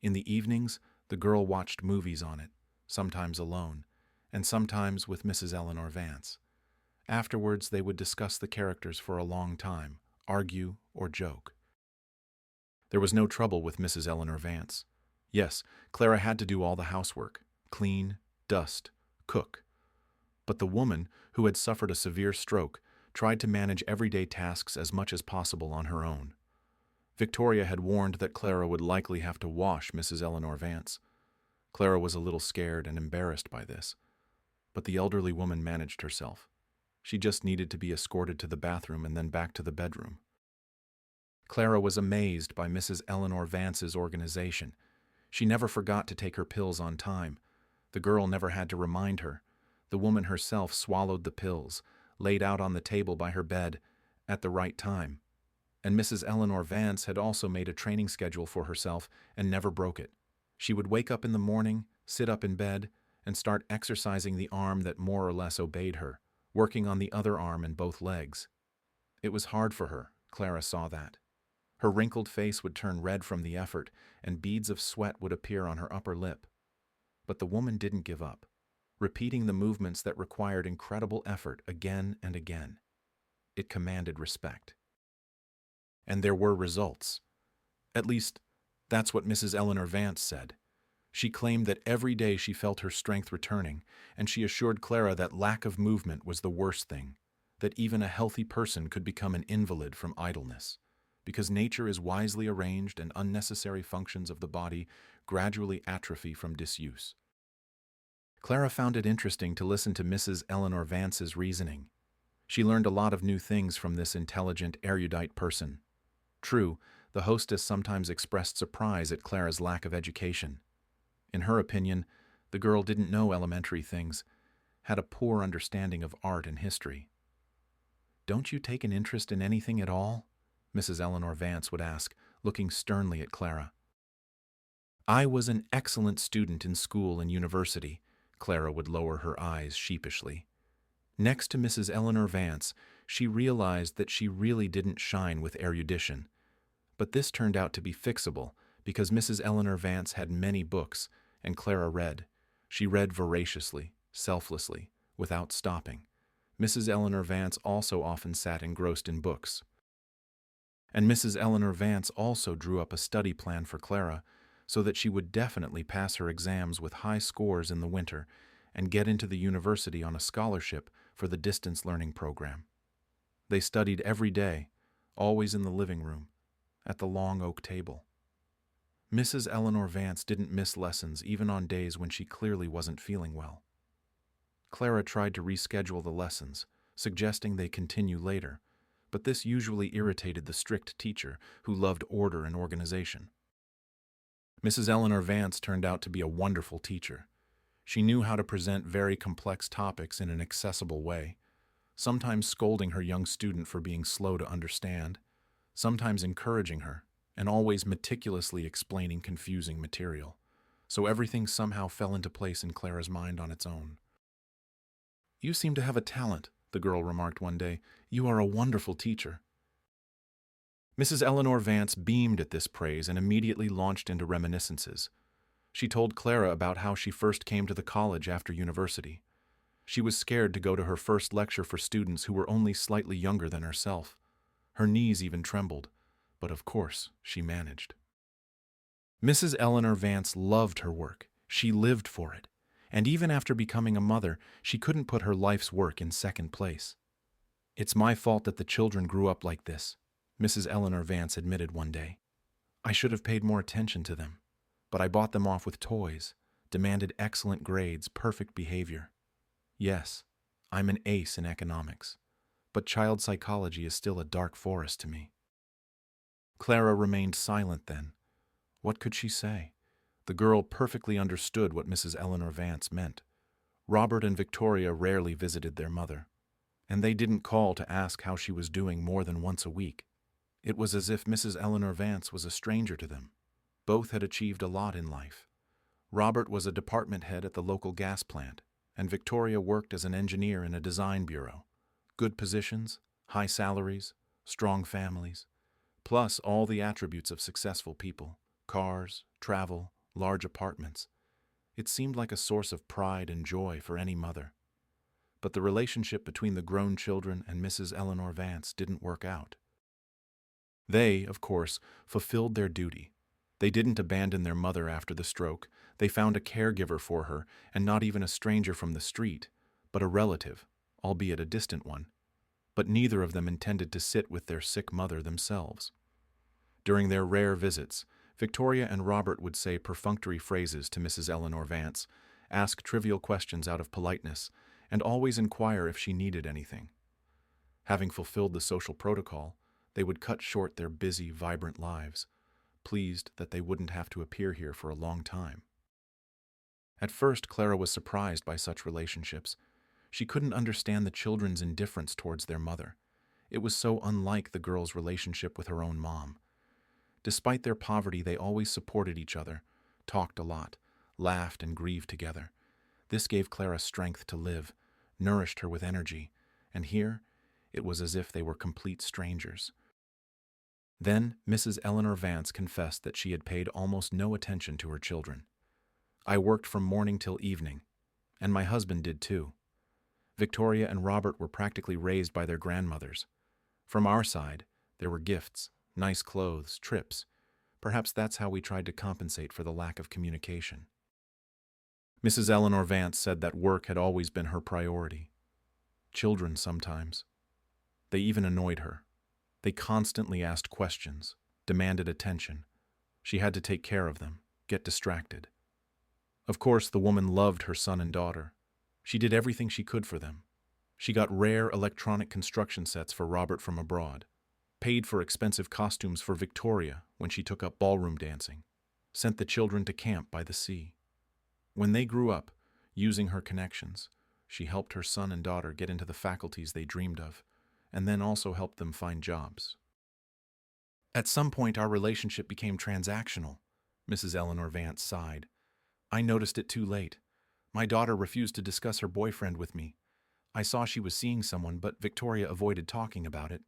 In the evenings, the girl watched movies on it, sometimes alone, and sometimes with Mrs. Eleanor Vance. Afterwards, they would discuss the characters for a long time, argue or joke. There was no trouble with Mrs. Eleanor Vance. Yes, Clara had to do all the housework, clean, dust, cook. But the woman, who had suffered a severe stroke, tried to manage everyday tasks as much as possible on her own. Victoria had warned that Clara would likely have to wash Mrs. Eleanor Vance. Clara was a little scared and embarrassed by this, but the elderly woman managed herself. She just needed to be escorted to the bathroom and then back to the bedroom. Clara was amazed by Mrs. Eleanor Vance's organization. She never forgot to take her pills on time. The girl never had to remind her. The woman herself swallowed the pills, laid out on the table by her bed, at the right time. And Mrs. Eleanor Vance had also made a training schedule for herself and never broke it. She would wake up in the morning, sit up in bed, and start exercising the arm that more or less obeyed her, working on the other arm and both legs. It was hard for her, Clara saw that. Her wrinkled face would turn red from the effort, and beads of sweat would appear on her upper lip. But the woman didn't give up, repeating the movements that required incredible effort again and again. It commanded respect. And there were results. At least, that's what Mrs. Eleanor Vance said. She claimed that every day she felt her strength returning, and she assured Clara that lack of movement was the worst thing, that even a healthy person could become an invalid from idleness, because nature is wisely arranged and unnecessary functions of the body gradually atrophy from disuse. Clara found it interesting to listen to Mrs. Eleanor Vance's reasoning. She learned a lot of new things from this intelligent, erudite person. True, the hostess sometimes expressed surprise at Clara's lack of education. In her opinion, the girl didn't know elementary things, had a poor understanding of art and history. "Don't you take an interest in anything at all?" Mrs. Eleanor Vance would ask, looking sternly at Clara. "I was an excellent student in school and university," Clara would lower her eyes sheepishly. Next to Mrs. Eleanor Vance, she realized that she really didn't shine with erudition. But this turned out to be fixable, because Mrs. Eleanor Vance had many books, and Clara read. She read voraciously, selflessly, without stopping. Mrs. Eleanor Vance also often sat engrossed in books. And Mrs. Eleanor Vance also drew up a study plan for Clara, so that she would definitely pass her exams with high scores in the winter and get into the university on a scholarship for the distance learning program. They studied every day, always in the living room, at the long oak table. Mrs. Eleanor Vance didn't miss lessons even on days when she clearly wasn't feeling well. Clara tried to reschedule the lessons, suggesting they continue later, but this usually irritated the strict teacher who loved order and organization. Mrs. Eleanor Vance turned out to be a wonderful teacher. She knew how to present very complex topics in an accessible way, sometimes scolding her young student for being slow to understand, sometimes encouraging her, and always meticulously explaining confusing material, so everything somehow fell into place in Clara's mind on its own. "You seem to have a talent," the girl remarked one day. "You are a wonderful teacher." Mrs. Eleanor Vance beamed at this praise and immediately launched into reminiscences. She told Clara about how she first came to the college after university. She was scared to go to her first lecture for students who were only slightly younger than herself. Her knees even trembled, but of course she managed. Mrs. Eleanor Vance loved her work. She lived for it. And even after becoming a mother, she couldn't put her life's work in second place. "It's my fault that the children grew up like this," Mrs. Eleanor Vance admitted one day. "I should have paid more attention to them, but I bought them off with toys, demanded excellent grades, perfect behavior. Yes, I'm an ace in economics, but child psychology is still a dark forest to me." Clara remained silent then. What could she say? The girl perfectly understood what Mrs. Eleanor Vance meant. Robert and Victoria rarely visited their mother, and they didn't call to ask how she was doing more than once a week. It was as if Mrs. Eleanor Vance was a stranger to them. Both had achieved a lot in life. Robert was a department head at the local gas plant, and Victoria worked as an engineer in a design bureau. Good positions, high salaries, strong families, plus all the attributes of successful people: cars, travel, large apartments. It seemed like a source of pride and joy for any mother. But the relationship between the grown children and Mrs. Eleanor Vance didn't work out. They, of course, fulfilled their duty. They didn't abandon their mother after the stroke. They found a caregiver for her, and not even a stranger from the street, but a relative, albeit a distant one. But neither of them intended to sit with their sick mother themselves. During their rare visits, Victoria and Robert would say perfunctory phrases to Mrs. Eleanor Vance, ask trivial questions out of politeness, and always inquire if she needed anything. Having fulfilled the social protocol, they would cut short their busy, vibrant lives, pleased that they wouldn't have to appear here for a long time. At first, Clara was surprised by such relationships. She couldn't understand the children's indifference towards their mother. It was so unlike the girl's relationship with her own mom. Despite their poverty, they always supported each other, talked a lot, laughed and grieved together. This gave Clara strength to live, nourished her with energy, and here it was as if they were complete strangers. Then Mrs. Eleanor Vance confessed that she had paid almost no attention to her children. I worked from morning till evening, and my husband did too. Victoria and Robert were practically raised by their grandmothers. From our side, there were gifts, nice clothes, trips. Perhaps that's how we tried to compensate for the lack of communication. Mrs. Eleanor Vance said that work had always been her priority. Children sometimes. They even annoyed her. They constantly asked questions, demanded attention. She had to take care of them, get distracted. Of course, the woman loved her son and daughter. She did everything she could for them. She got rare electronic construction sets for Robert from abroad, paid for expensive costumes for Victoria when she took up ballroom dancing, sent the children to camp by the sea. When they grew up, using her connections, she helped her son and daughter get into the faculties they dreamed of, and then also helped them find jobs. At some point, our relationship became transactional, Mrs. Eleanor Vance sighed. I noticed it too late. My daughter refused to discuss her boyfriend with me. I saw she was seeing someone, but Victoria avoided talking about it.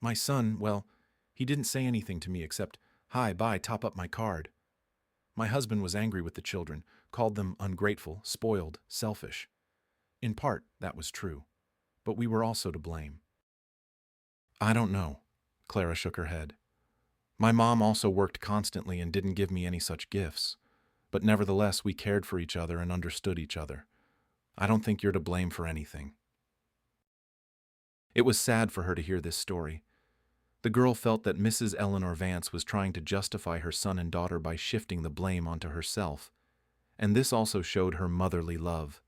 My son, well, he didn't say anything to me except, "Hi, bye, top up my card." My husband was angry with the children, called them ungrateful, spoiled, selfish. In part, that was true, but we were also to blame. I don't know. Clara shook her head. My mom also worked constantly and didn't give me any such gifts, but nevertheless we cared for each other and understood each other. I don't think you're to blame for anything. It was sad for her to hear this story. The girl felt that Mrs. Eleanor Vance was trying to justify her son and daughter by shifting the blame onto herself, and this also showed her motherly love.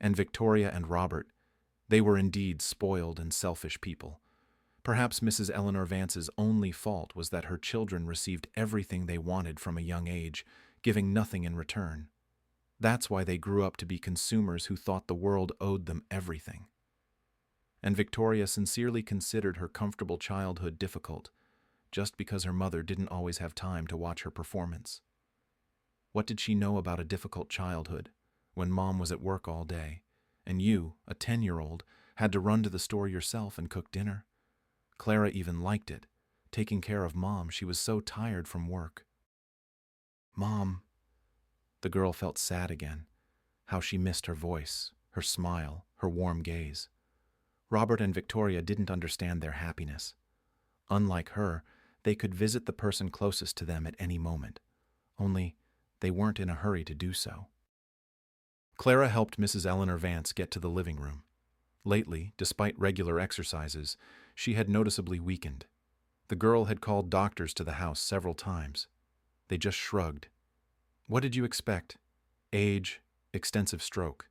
And Victoria and Robert, they were indeed spoiled and selfish people. Perhaps Mrs. Eleanor Vance's only fault was that her children received everything they wanted from a young age, giving nothing in return. That's why they grew up to be consumers who thought the world owed them everything. And Victoria sincerely considered her comfortable childhood difficult, just because her mother didn't always have time to watch her performance. What did she know about a difficult childhood, when Mom was at work all day, and you, a 10-year-old, had to run to the store yourself and cook dinner? Clara even liked it. Taking care of Mom, she was so tired from work. Mom. The girl felt sad again. How she missed her voice, her smile, her warm gaze. Robert and Victoria didn't understand their happiness. Unlike her, they could visit the person closest to them at any moment. Only, they weren't in a hurry to do so. Clara helped Mrs. Eleanor Vance get to the living room. Lately, despite regular exercises, she had noticeably weakened. The girl had called doctors to the house several times. They just shrugged. What did you expect? Age, extensive stroke.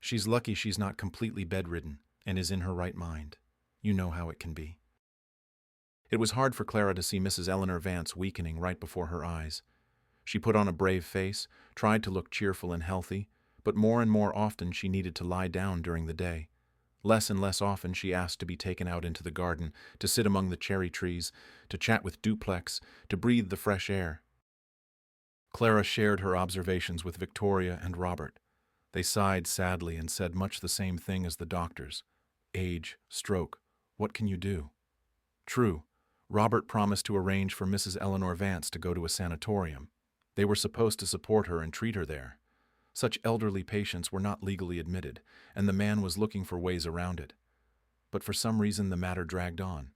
She's lucky she's not completely bedridden and is in her right mind. You know how it can be. It was hard for Clara to see Mrs. Eleanor Vance weakening right before her eyes. She put on a brave face, tried to look cheerful and healthy, but more and more often she needed to lie down during the day. Less and less often she asked to be taken out into the garden, to sit among the cherry trees, to chat with Duplex, to breathe the fresh air. Clara shared her observations with Victoria and Robert. They sighed sadly and said much the same thing as the doctors. Age, stroke, what can you do? True, Robert promised to arrange for Mrs. Eleanor Vance to go to a sanatorium. They were supposed to support her and treat her there. Such elderly patients were not legally admitted, and the man was looking for ways around it. But for some reason the matter dragged on.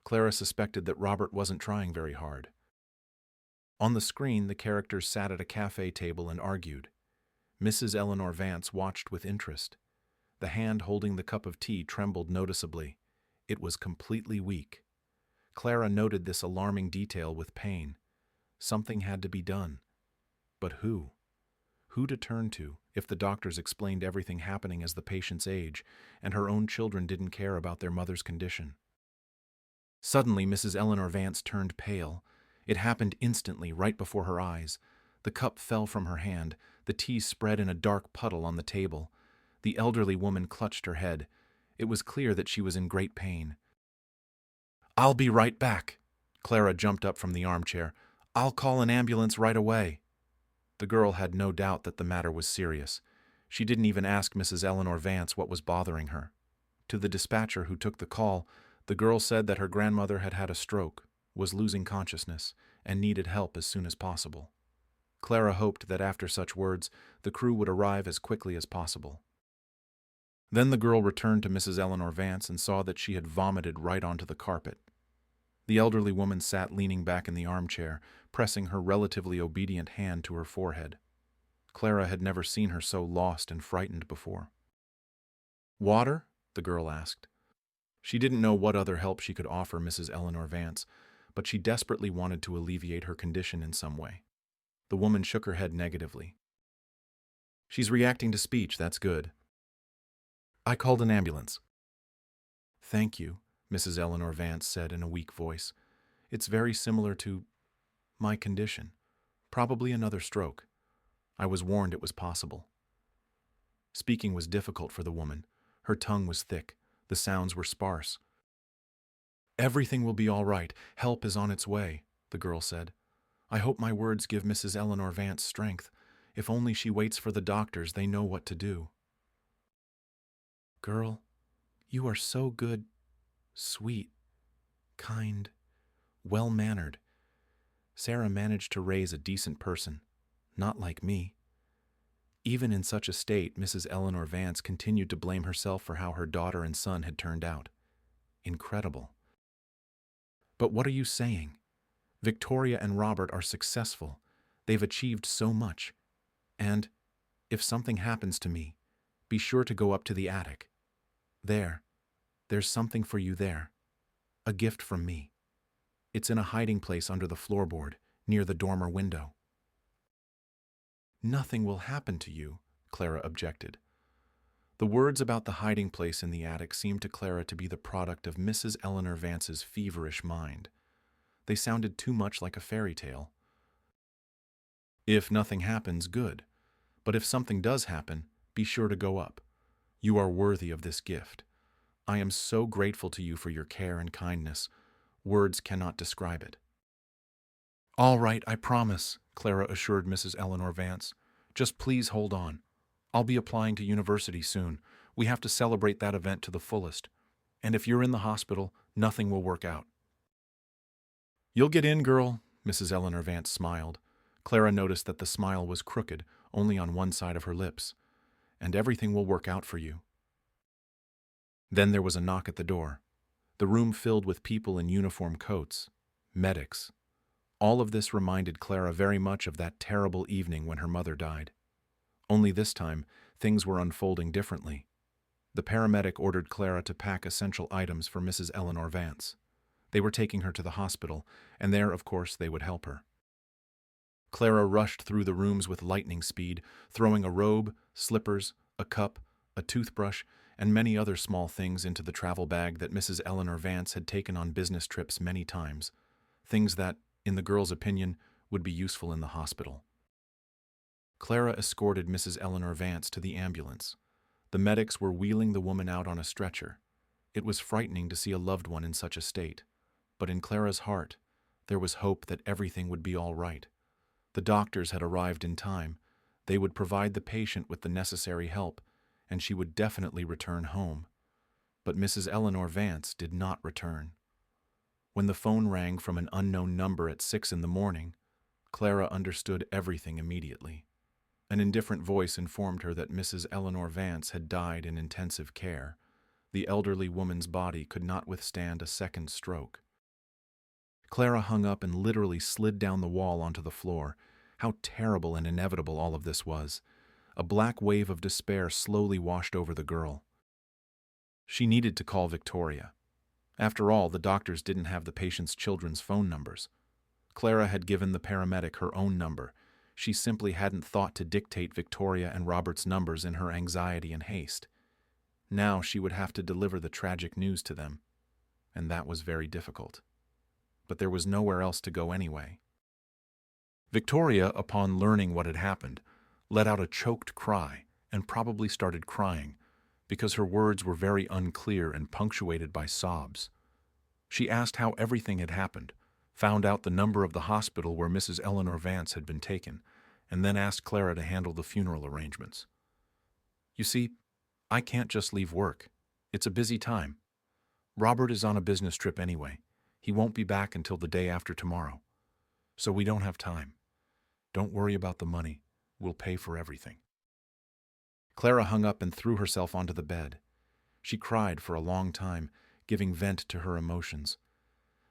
Clara suspected that Robert wasn't trying very hard. On the screen, the characters sat at a cafe table and argued. Mrs. Eleanor Vance watched with interest. The hand holding the cup of tea trembled noticeably. It was completely weak. Clara noted this alarming detail with pain. Something had to be done. But who? Who to turn to if the doctors explained everything happening as the patient's age, and her own children didn't care about their mother's condition? Suddenly, Mrs. Eleanor Vance turned pale. It happened instantly, right before her eyes. The cup fell from her hand. The tea spread in a dark puddle on the table. The elderly woman clutched her head. It was clear that she was in great pain. "I'll be right back." Clara jumped up from the armchair. "I'll call an ambulance right away." The girl had no doubt that the matter was serious. She didn't even ask Mrs. Eleanor Vance what was bothering her. To the dispatcher who took the call, the girl said that her grandmother had had a stroke, was losing consciousness, and needed help as soon as possible. Clara hoped that after such words, the crew would arrive as quickly as possible. Then the girl returned to Mrs. Eleanor Vance and saw that she had vomited right onto the carpet. The elderly woman sat leaning back in the armchair, pressing her relatively obedient hand to her forehead. Clara had never seen her so lost and frightened before. "Water?" the girl asked. She didn't know what other help she could offer Mrs. Eleanor Vance, but she desperately wanted to alleviate her condition in some way. The woman shook her head negatively. "She's reacting to speech, that's good. I called an ambulance." "Thank you," Mrs. Eleanor Vance said in a weak voice. "It's very similar to my condition. Probably another stroke. I was warned it was possible." Speaking was difficult for the woman. Her tongue was thick. The sounds were sparse. "Everything will be all right. Help is on its way," the girl said. "I hope my words give Mrs. Eleanor Vance strength. If only she waits for the doctors, they know what to do." "Girl, you are so good, sweet, kind, well-mannered. Sarah managed to raise a decent person, not like me." Even in such a state, Mrs. Eleanor Vance continued to blame herself for how her daughter and son had turned out. Incredible. "But what are you saying? Victoria and Robert are successful. They've achieved so much. And, if something happens to me, be sure to go up to the attic. There's something for you there. A gift from me. It's in a hiding place under the floorboard, near the dormer window." "Nothing will happen to you," Clara objected. The words about the hiding place in the attic seemed to Clara to be the product of Mrs. Eleanor Vance's feverish mind. They sounded too much like a fairy tale. "If nothing happens, good. But if something does happen, be sure to go up. You are worthy of this gift. I am so grateful to you for your care and kindness. Words cannot describe it." "All right, I promise," Clara assured Mrs. Eleanor Vance. "Just please hold on. I'll be applying to university soon. We have to celebrate that event to the fullest. And if you're in the hospital, nothing will work out." "You'll get in, girl," Mrs. Eleanor Vance smiled. Clara noticed that the smile was crooked, only on one side of her lips. "And everything will work out for you." Then there was a knock at the door. The room filled with people in uniform coats, medics. All of this reminded Clara very much of that terrible evening when her mother died. Only this time, things were unfolding differently. The paramedic ordered Clara to pack essential items for Mrs. Eleanor Vance. They were taking her to the hospital, and there, of course, they would help her. Clara rushed through the rooms with lightning speed, throwing a robe, slippers, a cup, a toothbrush, and many other small things into the travel bag that Mrs. Eleanor Vance had taken on business trips many times, things that, in the girl's opinion, would be useful in the hospital. Clara escorted Mrs. Eleanor Vance to the ambulance. The medics were wheeling the woman out on a stretcher. It was frightening to see a loved one in such a state, but in Clara's heart, there was hope that everything would be all right. The doctors had arrived in time. They would provide the patient with the necessary help, and she would definitely return home. But Mrs. Eleanor Vance did not return. When the phone rang from an unknown number at 6 in the morning, Clara understood everything immediately. An indifferent voice informed her that Mrs. Eleanor Vance had died in intensive care. The elderly woman's body could not withstand a second stroke. Clara hung up and literally slid down the wall onto the floor. How terrible and inevitable all of this was. A black wave of despair slowly washed over the girl. She needed to call Victoria. After all, the doctors didn't have the patient's children's phone numbers. Clara had given the paramedic her own number. She simply hadn't thought to dictate Victoria and Robert's numbers in her anxiety and haste. Now she would have to deliver the tragic news to them, and that was very difficult. But there was nowhere else to go anyway. Victoria, upon learning what had happened, let out a choked cry and probably started crying because her words were very unclear and punctuated by sobs. She asked how everything had happened, found out the number of the hospital where Mrs. Eleanor Vance had been taken, and then asked Clara to handle the funeral arrangements. You see, I can't just leave work. It's a busy time. Robert is on a business trip anyway. He won't be back until the day after tomorrow. So we don't have time. Don't worry about the money. We'll pay for everything. Clara hung up and threw herself onto the bed. She cried for a long time, giving vent to her emotions.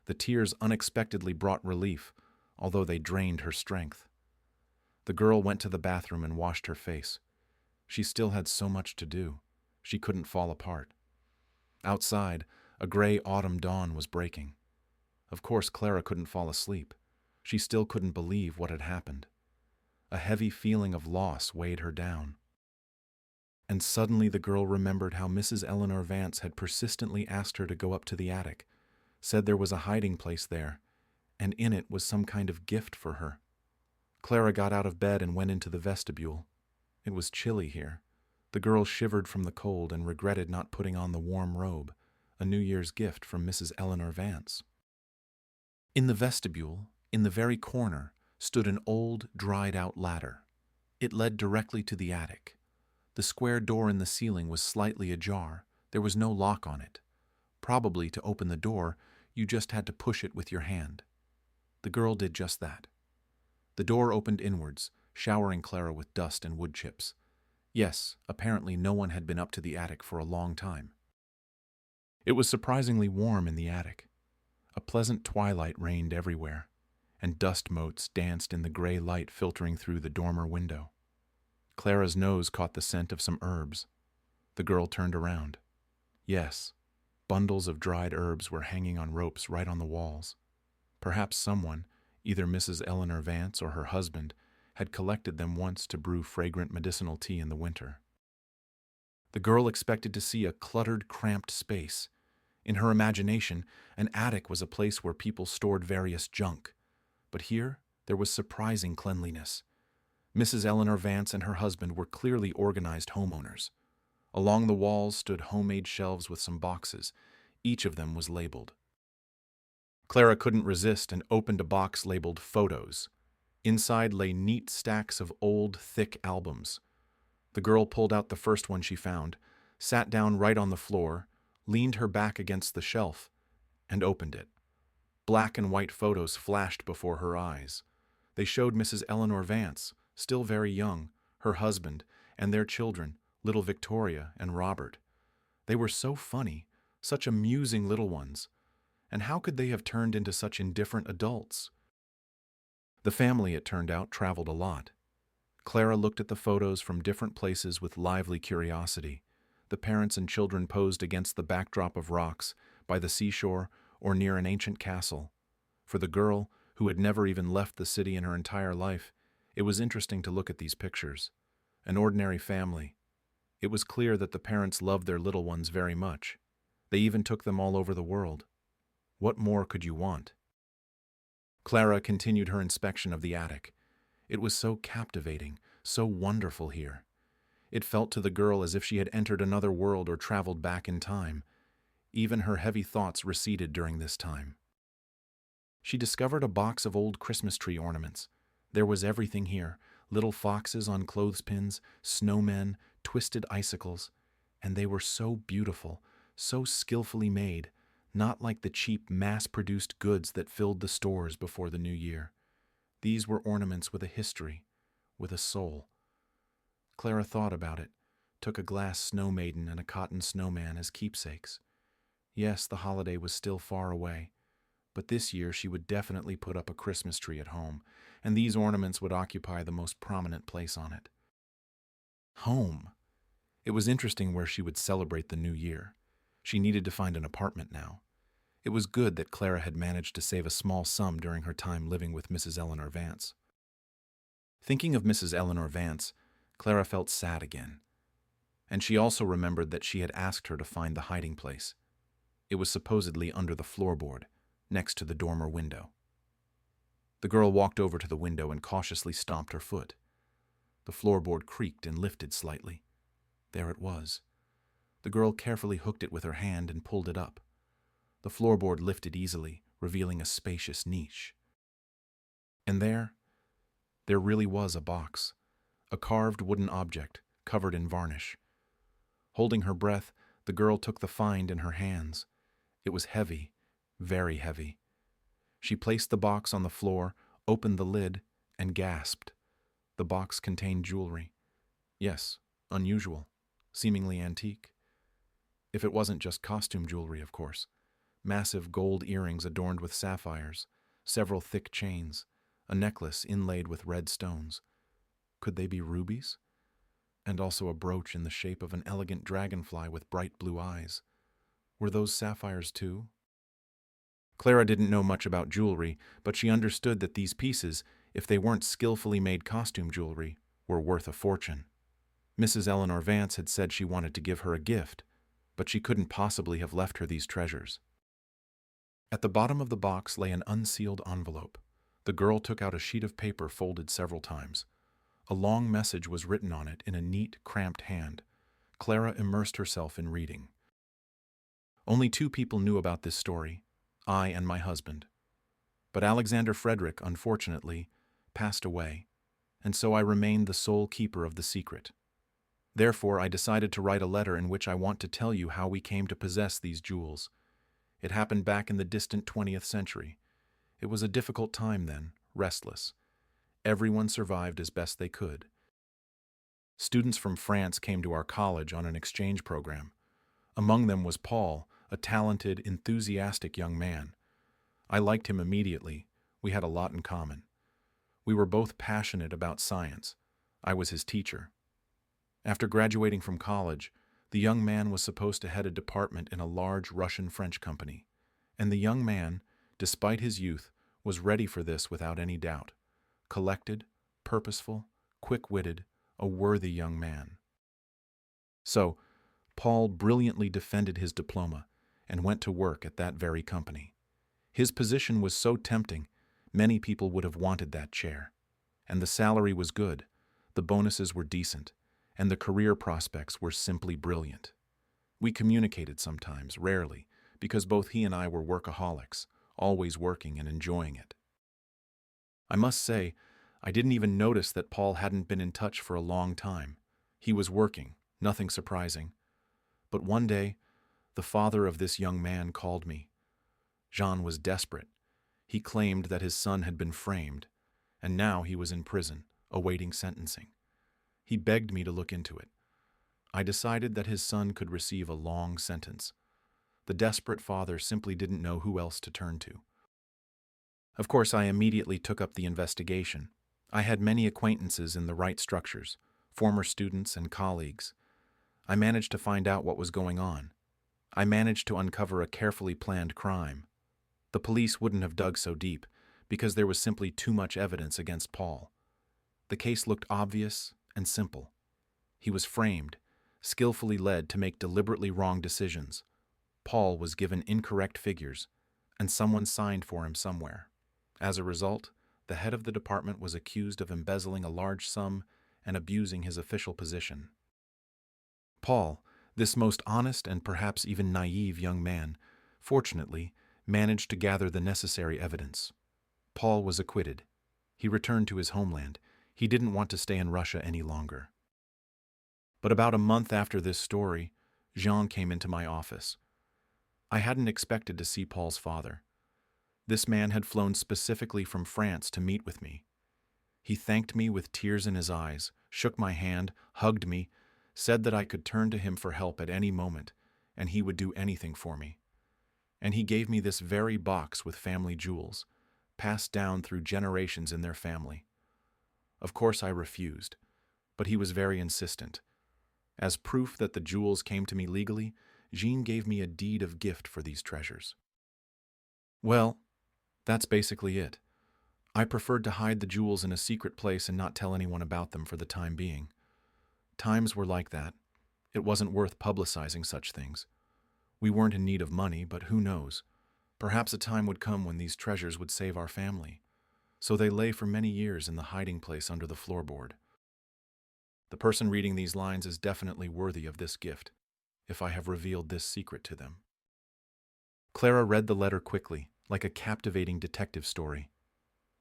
The tears unexpectedly brought relief, although they drained her strength. The girl went to the bathroom and washed her face. She still had so much to do. She couldn't fall apart. Outside, a gray autumn dawn was breaking. Of course, Clara couldn't fall asleep. She still couldn't believe what had happened. A heavy feeling of loss weighed her down. And suddenly the girl remembered how Mrs. Eleanor Vance had persistently asked her to go up to the attic, said there was a hiding place there, and in it was some kind of gift for her. Clara got out of bed and went into the vestibule. It was chilly here. The girl shivered from the cold and regretted not putting on the warm robe, a New Year's gift from Mrs. Eleanor Vance. In the vestibule, in the very corner, stood an old, dried-out ladder. It led directly to the attic. The square door in the ceiling was slightly ajar. There was no lock on it. Probably to open the door, you just had to push it with your hand. The girl did just that. The door opened inwards, showering Clara with dust and wood chips. Yes, apparently no one had been up to the attic for a long time. It was surprisingly warm in the attic. A pleasant twilight reigned everywhere, and dust motes danced in the gray light filtering through the dormer window. Clara's nose caught the scent of some herbs. The girl turned around. Yes, bundles of dried herbs were hanging on ropes right on the walls. Perhaps someone, either Mrs. Eleanor Vance or her husband, had collected them once to brew fragrant medicinal tea in the winter. The girl expected to see a cluttered, cramped space. In her imagination, an attic was a place where people stored various junk. But here, there was surprising cleanliness. Mrs. Eleanor Vance and her husband were clearly organized homeowners. Along the walls stood homemade shelves with some boxes. Each of them was labeled. Clara couldn't resist and opened a box labeled Photos. Inside lay neat stacks of old, thick albums. The girl pulled out the first one she found, sat down right on the floor, leaned her back against the shelf, and opened it. Black and white photos flashed before her eyes. They showed Mrs. Eleanor Vance, still very young, her husband, and their children, little Victoria and Robert. They were so funny, such amusing little ones. And how could they have turned into such indifferent adults? The family, it turned out, traveled a lot. Clara looked at the photos from different places with lively curiosity. The parents and children posed against the backdrop of rocks, by the seashore, or near an ancient castle. For the girl, who had never even left the city in her entire life, it was interesting to look at these pictures. An ordinary family. It was clear that the parents loved their little ones very much. They even took them all over the world. What more could you want? Clara continued her inspection of the attic. It was so captivating, so wonderful here. It felt to the girl as if she had entered another world or traveled back in time. Even her heavy thoughts receded during this time. She discovered a box of old Christmas tree ornaments. There was everything here, little foxes on clothespins, snowmen, twisted icicles, and they were so beautiful, so skillfully made, not like the cheap, mass-produced goods that filled the stores before the new year. These were ornaments with a history, with a soul. Clara thought about it, took a glass snow maiden and a cotton snowman as keepsakes. Yes, the holiday was still far away, but this year she would definitely put up a Christmas tree at home, and these ornaments would occupy the most prominent place on it. Home. It was interesting where she would celebrate the new year. She needed to find an apartment now. It was good that Clara had managed to save a small sum during her time living with Mrs. Eleanor Vance. Thinking of Mrs. Eleanor Vance, Clara felt sad again. And she also remembered that she had asked her to find the hiding place. It was supposedly under the floorboard, next to the dormer window. The girl walked over to the window and cautiously stomped her foot. The floorboard creaked and lifted slightly. There it was. The girl carefully hooked it with her hand and pulled it up. The floorboard lifted easily, revealing a spacious niche. And there really was a box, a carved wooden object covered in varnish. Holding her breath, the girl took the find in her hands. It was heavy, very heavy. She placed the box on the floor, opened the lid, and gasped. The box contained jewelry. Yes, unusual, seemingly antique. If it wasn't just costume jewelry, of course. Massive gold earrings adorned with sapphires, several thick chains, a necklace inlaid with red stones. Could they be rubies? And also a brooch in the shape of an elegant dragonfly with bright blue eyes. Were those sapphires too? Clara didn't know much about jewelry, but she understood that these pieces, if they weren't skillfully made costume jewelry, were worth a fortune. Mrs. Eleanor Vance had said she wanted to give her a gift, but she couldn't possibly have left her these treasures. At the bottom of the box lay an unsealed envelope. The girl took out a sheet of paper folded several times. A long message was written on it in a neat, cramped hand. Clara immersed herself in reading. Only 2 people knew about this story, I and my husband. But Alexander Frederick, unfortunately, passed away, and so I remained the sole keeper of the secret. Therefore, I decided to write a letter in which I want to tell you how we came to possess these jewels. It happened back in the distant 20th century. It was a difficult time then, restless. Everyone survived as best they could. Students from France came to our college on an exchange program. Among them was Paul, a talented, enthusiastic young man. I liked him immediately. We had a lot in common. We were both passionate about science. I was his teacher. After graduating from college, the young man was supposed to head a department in a large Russian-French company. And the young man, despite his youth, was ready for this without any doubt. Collected, purposeful, quick-witted, a worthy young man. So, Paul brilliantly defended his diploma and went to work at that very company. His position was so tempting, many people would have wanted that chair. And the salary was good, the bonuses were decent, and the career prospects were simply brilliant. We communicated sometimes, rarely, because both he and I were workaholics, always working and enjoying it. I must say, I didn't even notice that Paul hadn't been in touch for a long time. He was working, nothing surprising. But one day, the father of this young man called me. Jean was desperate. He claimed that his son had been framed, and now he was in prison, awaiting sentencing. He begged me to look into it. I decided that his son could receive a long sentence. The desperate father simply didn't know who else to turn to. Of course, I immediately took up the investigation. I had many acquaintances in the right structures, former students and colleagues. I managed to find out what was going on. I managed to uncover a carefully planned crime. The police wouldn't have dug so deep, because there was simply too much evidence against Paul. The case looked obvious and simple. He was framed, skillfully led to make deliberately wrong decisions. Paul was given incorrect figures, and someone signed for him somewhere. As a result, the head of the department was accused of embezzling a large sum and abusing his official position. Paul, this most honest and perhaps even naive young man, fortunately, managed to gather the necessary evidence. Paul was acquitted. He returned to his homeland. He didn't want to stay in Russia any longer. But about a month after this story, Jean came into my office. I hadn't expected to see Paul's father. This man had flown specifically from France to meet with me. He thanked me with tears in his eyes, shook my hand, hugged me, said that I could turn to him for help at any moment, and he would do anything for me. And he gave me this very box with family jewels, passed down through generations in their family. Of course I refused, but he was very insistent. As proof that the jewels came to me legally, Jean gave me a deed of gift for these treasures. Well, that's basically it. I preferred to hide the jewels in a secret place and not tell anyone about them for the time being. Times were like that. It wasn't worth publicizing such things. We weren't in need of money, but who knows? Perhaps a time would come when these treasures would save our family. So they lay for many years in the hiding place under the floorboard. The person reading these lines is definitely worthy of this gift, if I have revealed this secret to them. Clara read the letter quickly, like a captivating detective story.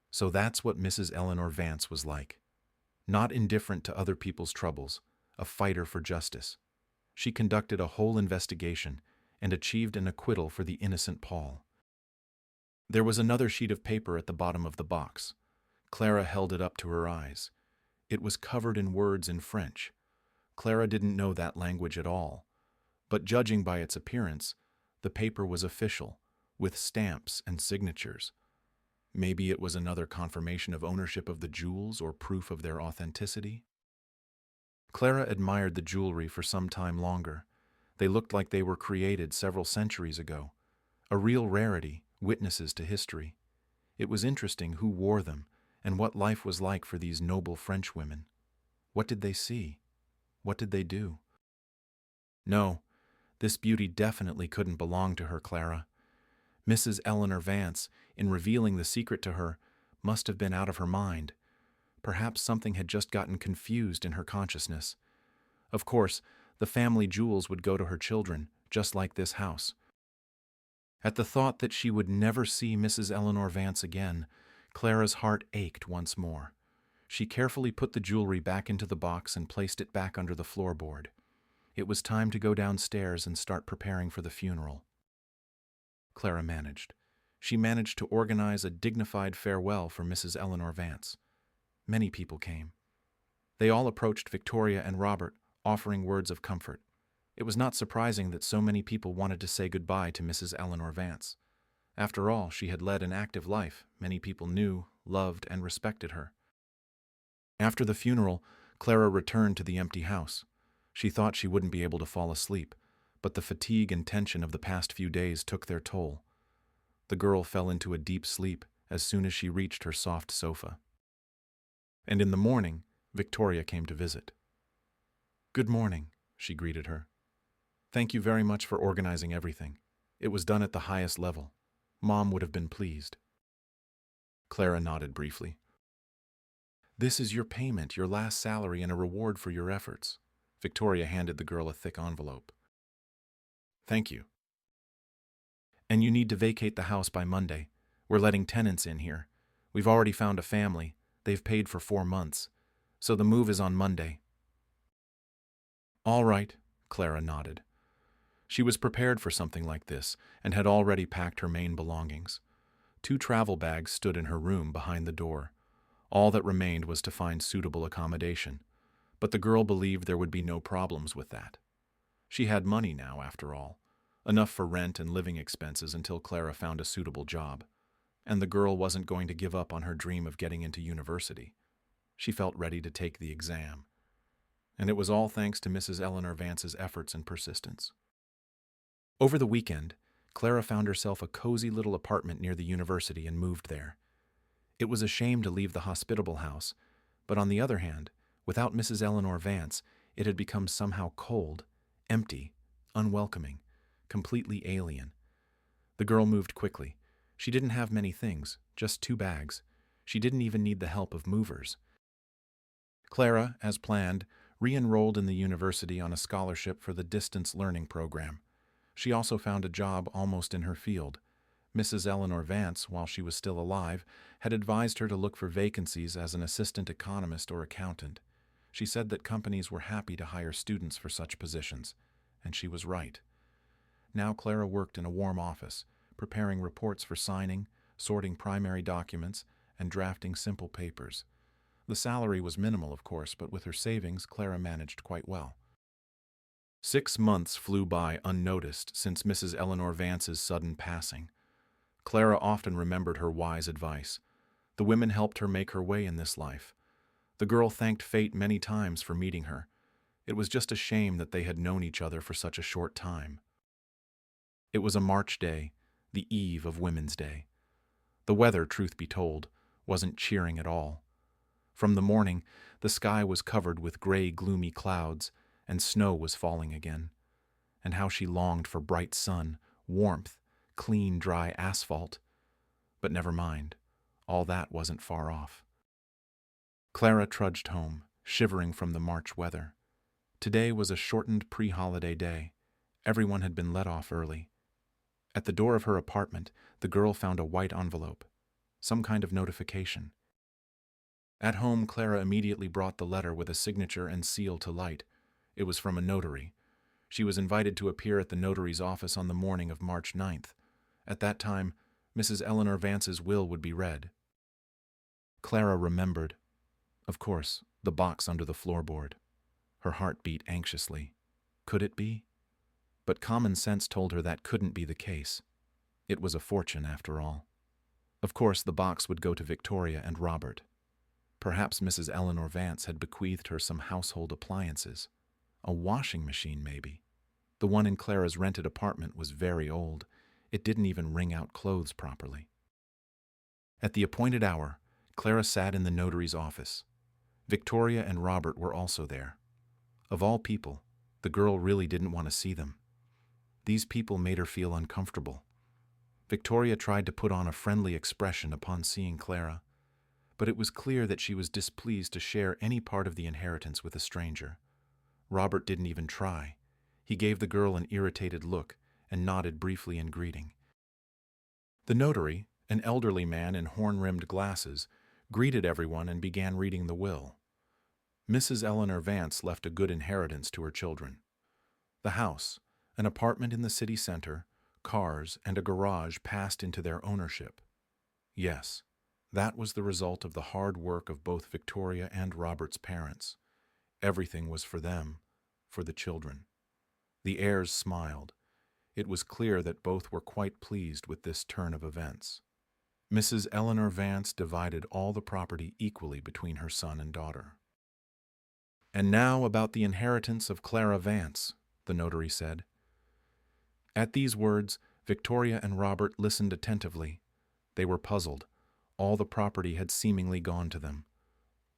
So that's what Mrs. Eleanor Vance was like. Not indifferent to other people's troubles, a fighter for justice. She conducted a whole investigation and achieved an acquittal for the innocent Paul. There was another sheet of paper at the bottom of the box. Clara held it up to her eyes. It was covered in words in French. Clara didn't know that language at all, but judging by its appearance, the paper was official, with stamps and signatures. Maybe it was another confirmation of ownership of the jewels or proof of their authenticity? Clara admired the jewelry for some time longer. They looked like they were created several centuries ago. A real rarity, witnesses to history. It was interesting who wore them and what life was like for these noble French women. What did they see? What did they do? No, this beauty definitely couldn't belong to her, Clara. Mrs. Eleanor Vance, in revealing the secret to her, must have been out of her mind. Perhaps something had just gotten confused in her consciousness. Of course, the family jewels would go to her children, just like this house. At the thought that she would never see Mrs. Eleanor Vance again, Clara's heart ached once more. She carefully put the jewelry back into the box and placed it back under the floorboard. It was time to go downstairs and start preparing for the funeral. Clara managed. She managed to organize a dignified farewell for Mrs. Eleanor Vance. Many people came. They all approached Victoria and Robert, offering words of comfort. It was not surprising that so many people wanted to say goodbye to Mrs. Eleanor Vance. After all, she had led an active life. Many people knew, loved, and respected her. After the funeral, Clara returned to the empty house. She thought she wouldn't be able to fall asleep, but the fatigue and tension of the past few days took their toll. The girl fell into a deep sleep as soon as she reached her soft sofa. And in the morning, Victoria came to visit. "Good morning," she greeted her. "Thank you very much for organizing everything. It was done at the highest level. Mom would have been pleased." Clara nodded briefly. "This is your payment, your last salary, and a reward for your efforts." Victoria handed the girl a thick envelope. "Thank you. And you need to vacate the house by Monday. We're letting tenants in here. We've already found a family. They've paid for 4 months. So the move is on Monday." "All right," Clara nodded. She was prepared for something like this and had already packed her main belongings. 2 travel bags stood in her room behind the door. All that remained was to find suitable accommodation, but the girl believed there would be no problems with that. She had money now, after all, enough for rent and living expenses until Clara found a suitable job, and the girl wasn't going to give up on her dream of getting into university. She felt ready to take the exam, and it was all thanks to Mrs. Eleanor Vance's efforts and persistence. Over the weekend, Clara found herself a cozy little apartment near the university and moved there. It was a shame to leave the hospitable house, but on the other hand, without Mrs. Eleanor Vance, it had become somehow cold, empty, unwelcoming, completely alien. The girl moved quickly. She didn't have many things, just 2 bags. She didn't even need the help of movers. Clara, as planned, re-enrolled in the university on a scholarship for the distance learning program. She also found a job almost in her field. Mrs. Eleanor Vance, while she was still alive, had advised her to look for vacancies as an assistant economist or accountant. She said that companies were happy to hire students for such positions, and she was right. Now Clara worked in a warm office, preparing reports for signing, sorting primary documents, and drafting simple papers. The salary was minimal, of course, but with her savings, Clara managed quite well. 6 months flew by unnoticed since Mrs. Eleanor Vance's sudden passing. Clara often remembered her wise advice. The women helped her make her way in this life. The girl thanked fate many times for meeting her. It was just a shame that they had known each other for such a short time. It was a March day, the eve of Women's Day. The weather, truth be told, wasn't cheering at all. From the morning, the sky was covered with gray, gloomy clouds, and snow was falling again. And how she longed for bright sun, warmth, clean, dry asphalt. But never mind, all that wasn't far off. Clara trudged home, shivering from the March weather. Today was a shortened pre-holiday day. Everyone had been let off early. At the door of her apartment, the girl found a white envelope, some kind of notification. At home, Clara immediately brought the letter with a signature and seal to light. It was from a notary. She was invited to appear at the notary's office on the morning of March 9th. At that time, Mrs. Eleanor Vance's will would be read. Clara remembered, of course, the box under the floorboard. Her heart beat anxiously. Could it be? But common sense told her that couldn't be the case. It was a fortune, after all. Of course, the box would go to Victoria and Robert. Perhaps Mrs. Eleanor Vance had bequeathed her some household appliances. A washing machine, maybe. The one in Clara's rented apartment was very old. It didn't even wring out clothes properly. At the appointed hour, Clara sat in the notary's office. Victoria and Robert were also there. Of all people, the girl really didn't want to see them. These people made her feel uncomfortable. Victoria tried to put on a friendly expression upon seeing Clara, but it was clear that she was displeased to share any part of the inheritance with a stranger. Robert didn't even try. He gave the girl an irritated look and nodded briefly in greeting. The notary, an elderly man in horn-rimmed glasses, greeted everyone and began reading the will. Mrs. Eleanor Vance left a good inheritance to her children. The house, an apartment in the city center, cars, and a garage passed into their ownership. Yes, that was the result of the hard work of both Victoria and Robert's parents. Everything was for them, for the children. The heirs smiled. It was clear that both were quite pleased with this turn of events. Mrs. Eleanor Vance divided all the property equally between her son and daughter. "And now about the inheritance of Clara Vance," the notary said. At these words, Victoria and Robert listened attentively. They were puzzled. All the property had seemingly gone to them.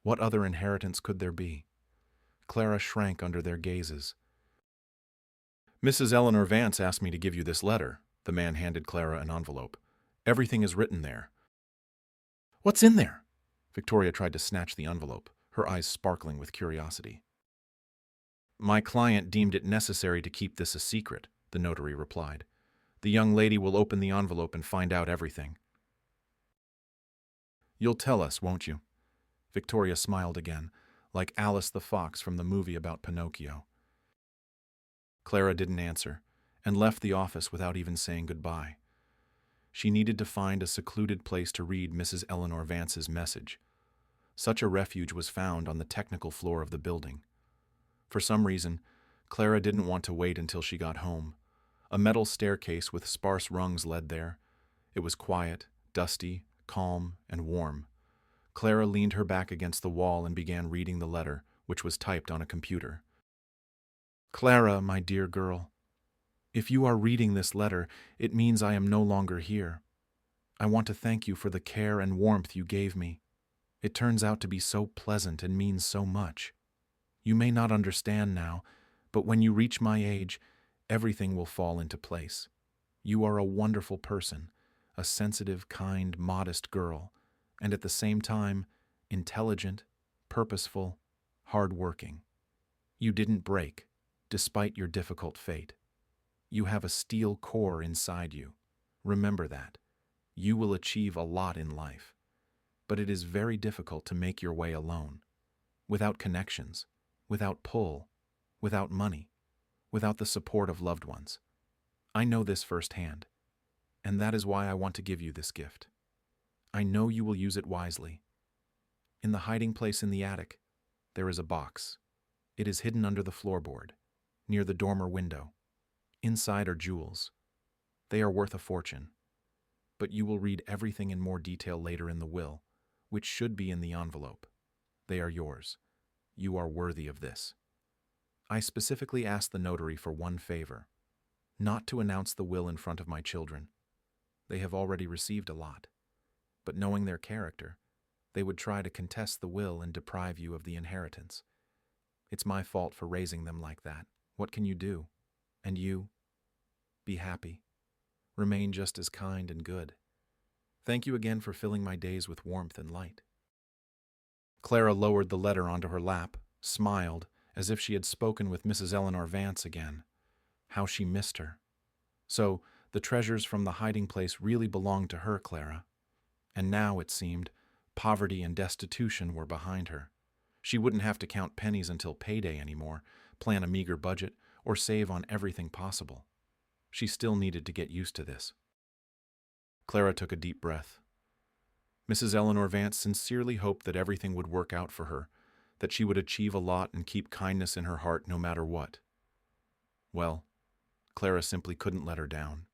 What other inheritance could there be? Clara shrank under their gazes. "Mrs. Eleanor Vance asked me to give you this letter." The man handed Clara an envelope. "Everything is written there." "What's in there?" Victoria tried to snatch the envelope, her eyes sparkling with curiosity. "My client deemed it necessary to keep this a secret," the notary replied. "The young lady will open the envelope and find out everything." "You'll tell us, won't you?" Victoria smiled again, like Alice the Fox from the movie about Pinocchio. Clara didn't answer, and left the office without even saying goodbye. She needed to find a secluded place to read Mrs. Eleanor Vance's message. Such a refuge was found on the technical floor of the building. For some reason, Clara didn't want to wait until she got home. A metal staircase with sparse rungs led there. It was quiet, dusty, calm, and warm. Clara leaned her back against the wall and began reading the letter, which was typed on a computer. "Clara, my dear girl, if you are reading this letter, it means I am no longer here. I want to thank you for the care and warmth you gave me. It turns out to be so pleasant and means so much. You may not understand now, but when you reach my age, everything will fall into place. You are a wonderful person, a sensitive, kind, modest girl, and at the same time, intelligent, purposeful, hard-working. You didn't break, despite your difficult fate. You have a steel core inside you. Remember that. You will achieve a lot in life. But it is very difficult to make your way alone, without connections, without pull, without money, without the support of loved ones. I know this firsthand, and that is why I want to give you this gift. I know you will use it wisely. In the hiding place in the attic, there is a box. It is hidden under the floorboard, near the dormer window. Inside are jewels. They are worth a fortune. But you will read everything in more detail later in the will, which should be in the envelope. They are yours. You are worthy of this. I specifically asked the notary for one favor, not to announce the will in front of my children. They have already received a lot, but knowing their character, they would try to contest the will and deprive you of the inheritance. It's my fault for raising them like that. What can you do? And you? Be happy. Remain just as kind and good. Thank you again for filling my days with warmth and light. Clara lowered the letter onto her lap, smiled, as if she had spoken with Mrs. Eleanor Vance again. How she missed her. So, the treasures from the hiding place really belonged to her, Clara. And now, it seemed, poverty and destitution were behind her. She wouldn't have to count pennies until payday anymore, plan a meager budget, or save on everything possible. She still needed to get used to this. Clara took a deep breath. Mrs. Eleanor Vance sincerely hoped that everything would work out for her, that she would achieve a lot and keep kindness in her heart no matter what. Well, Clara simply couldn't let her down.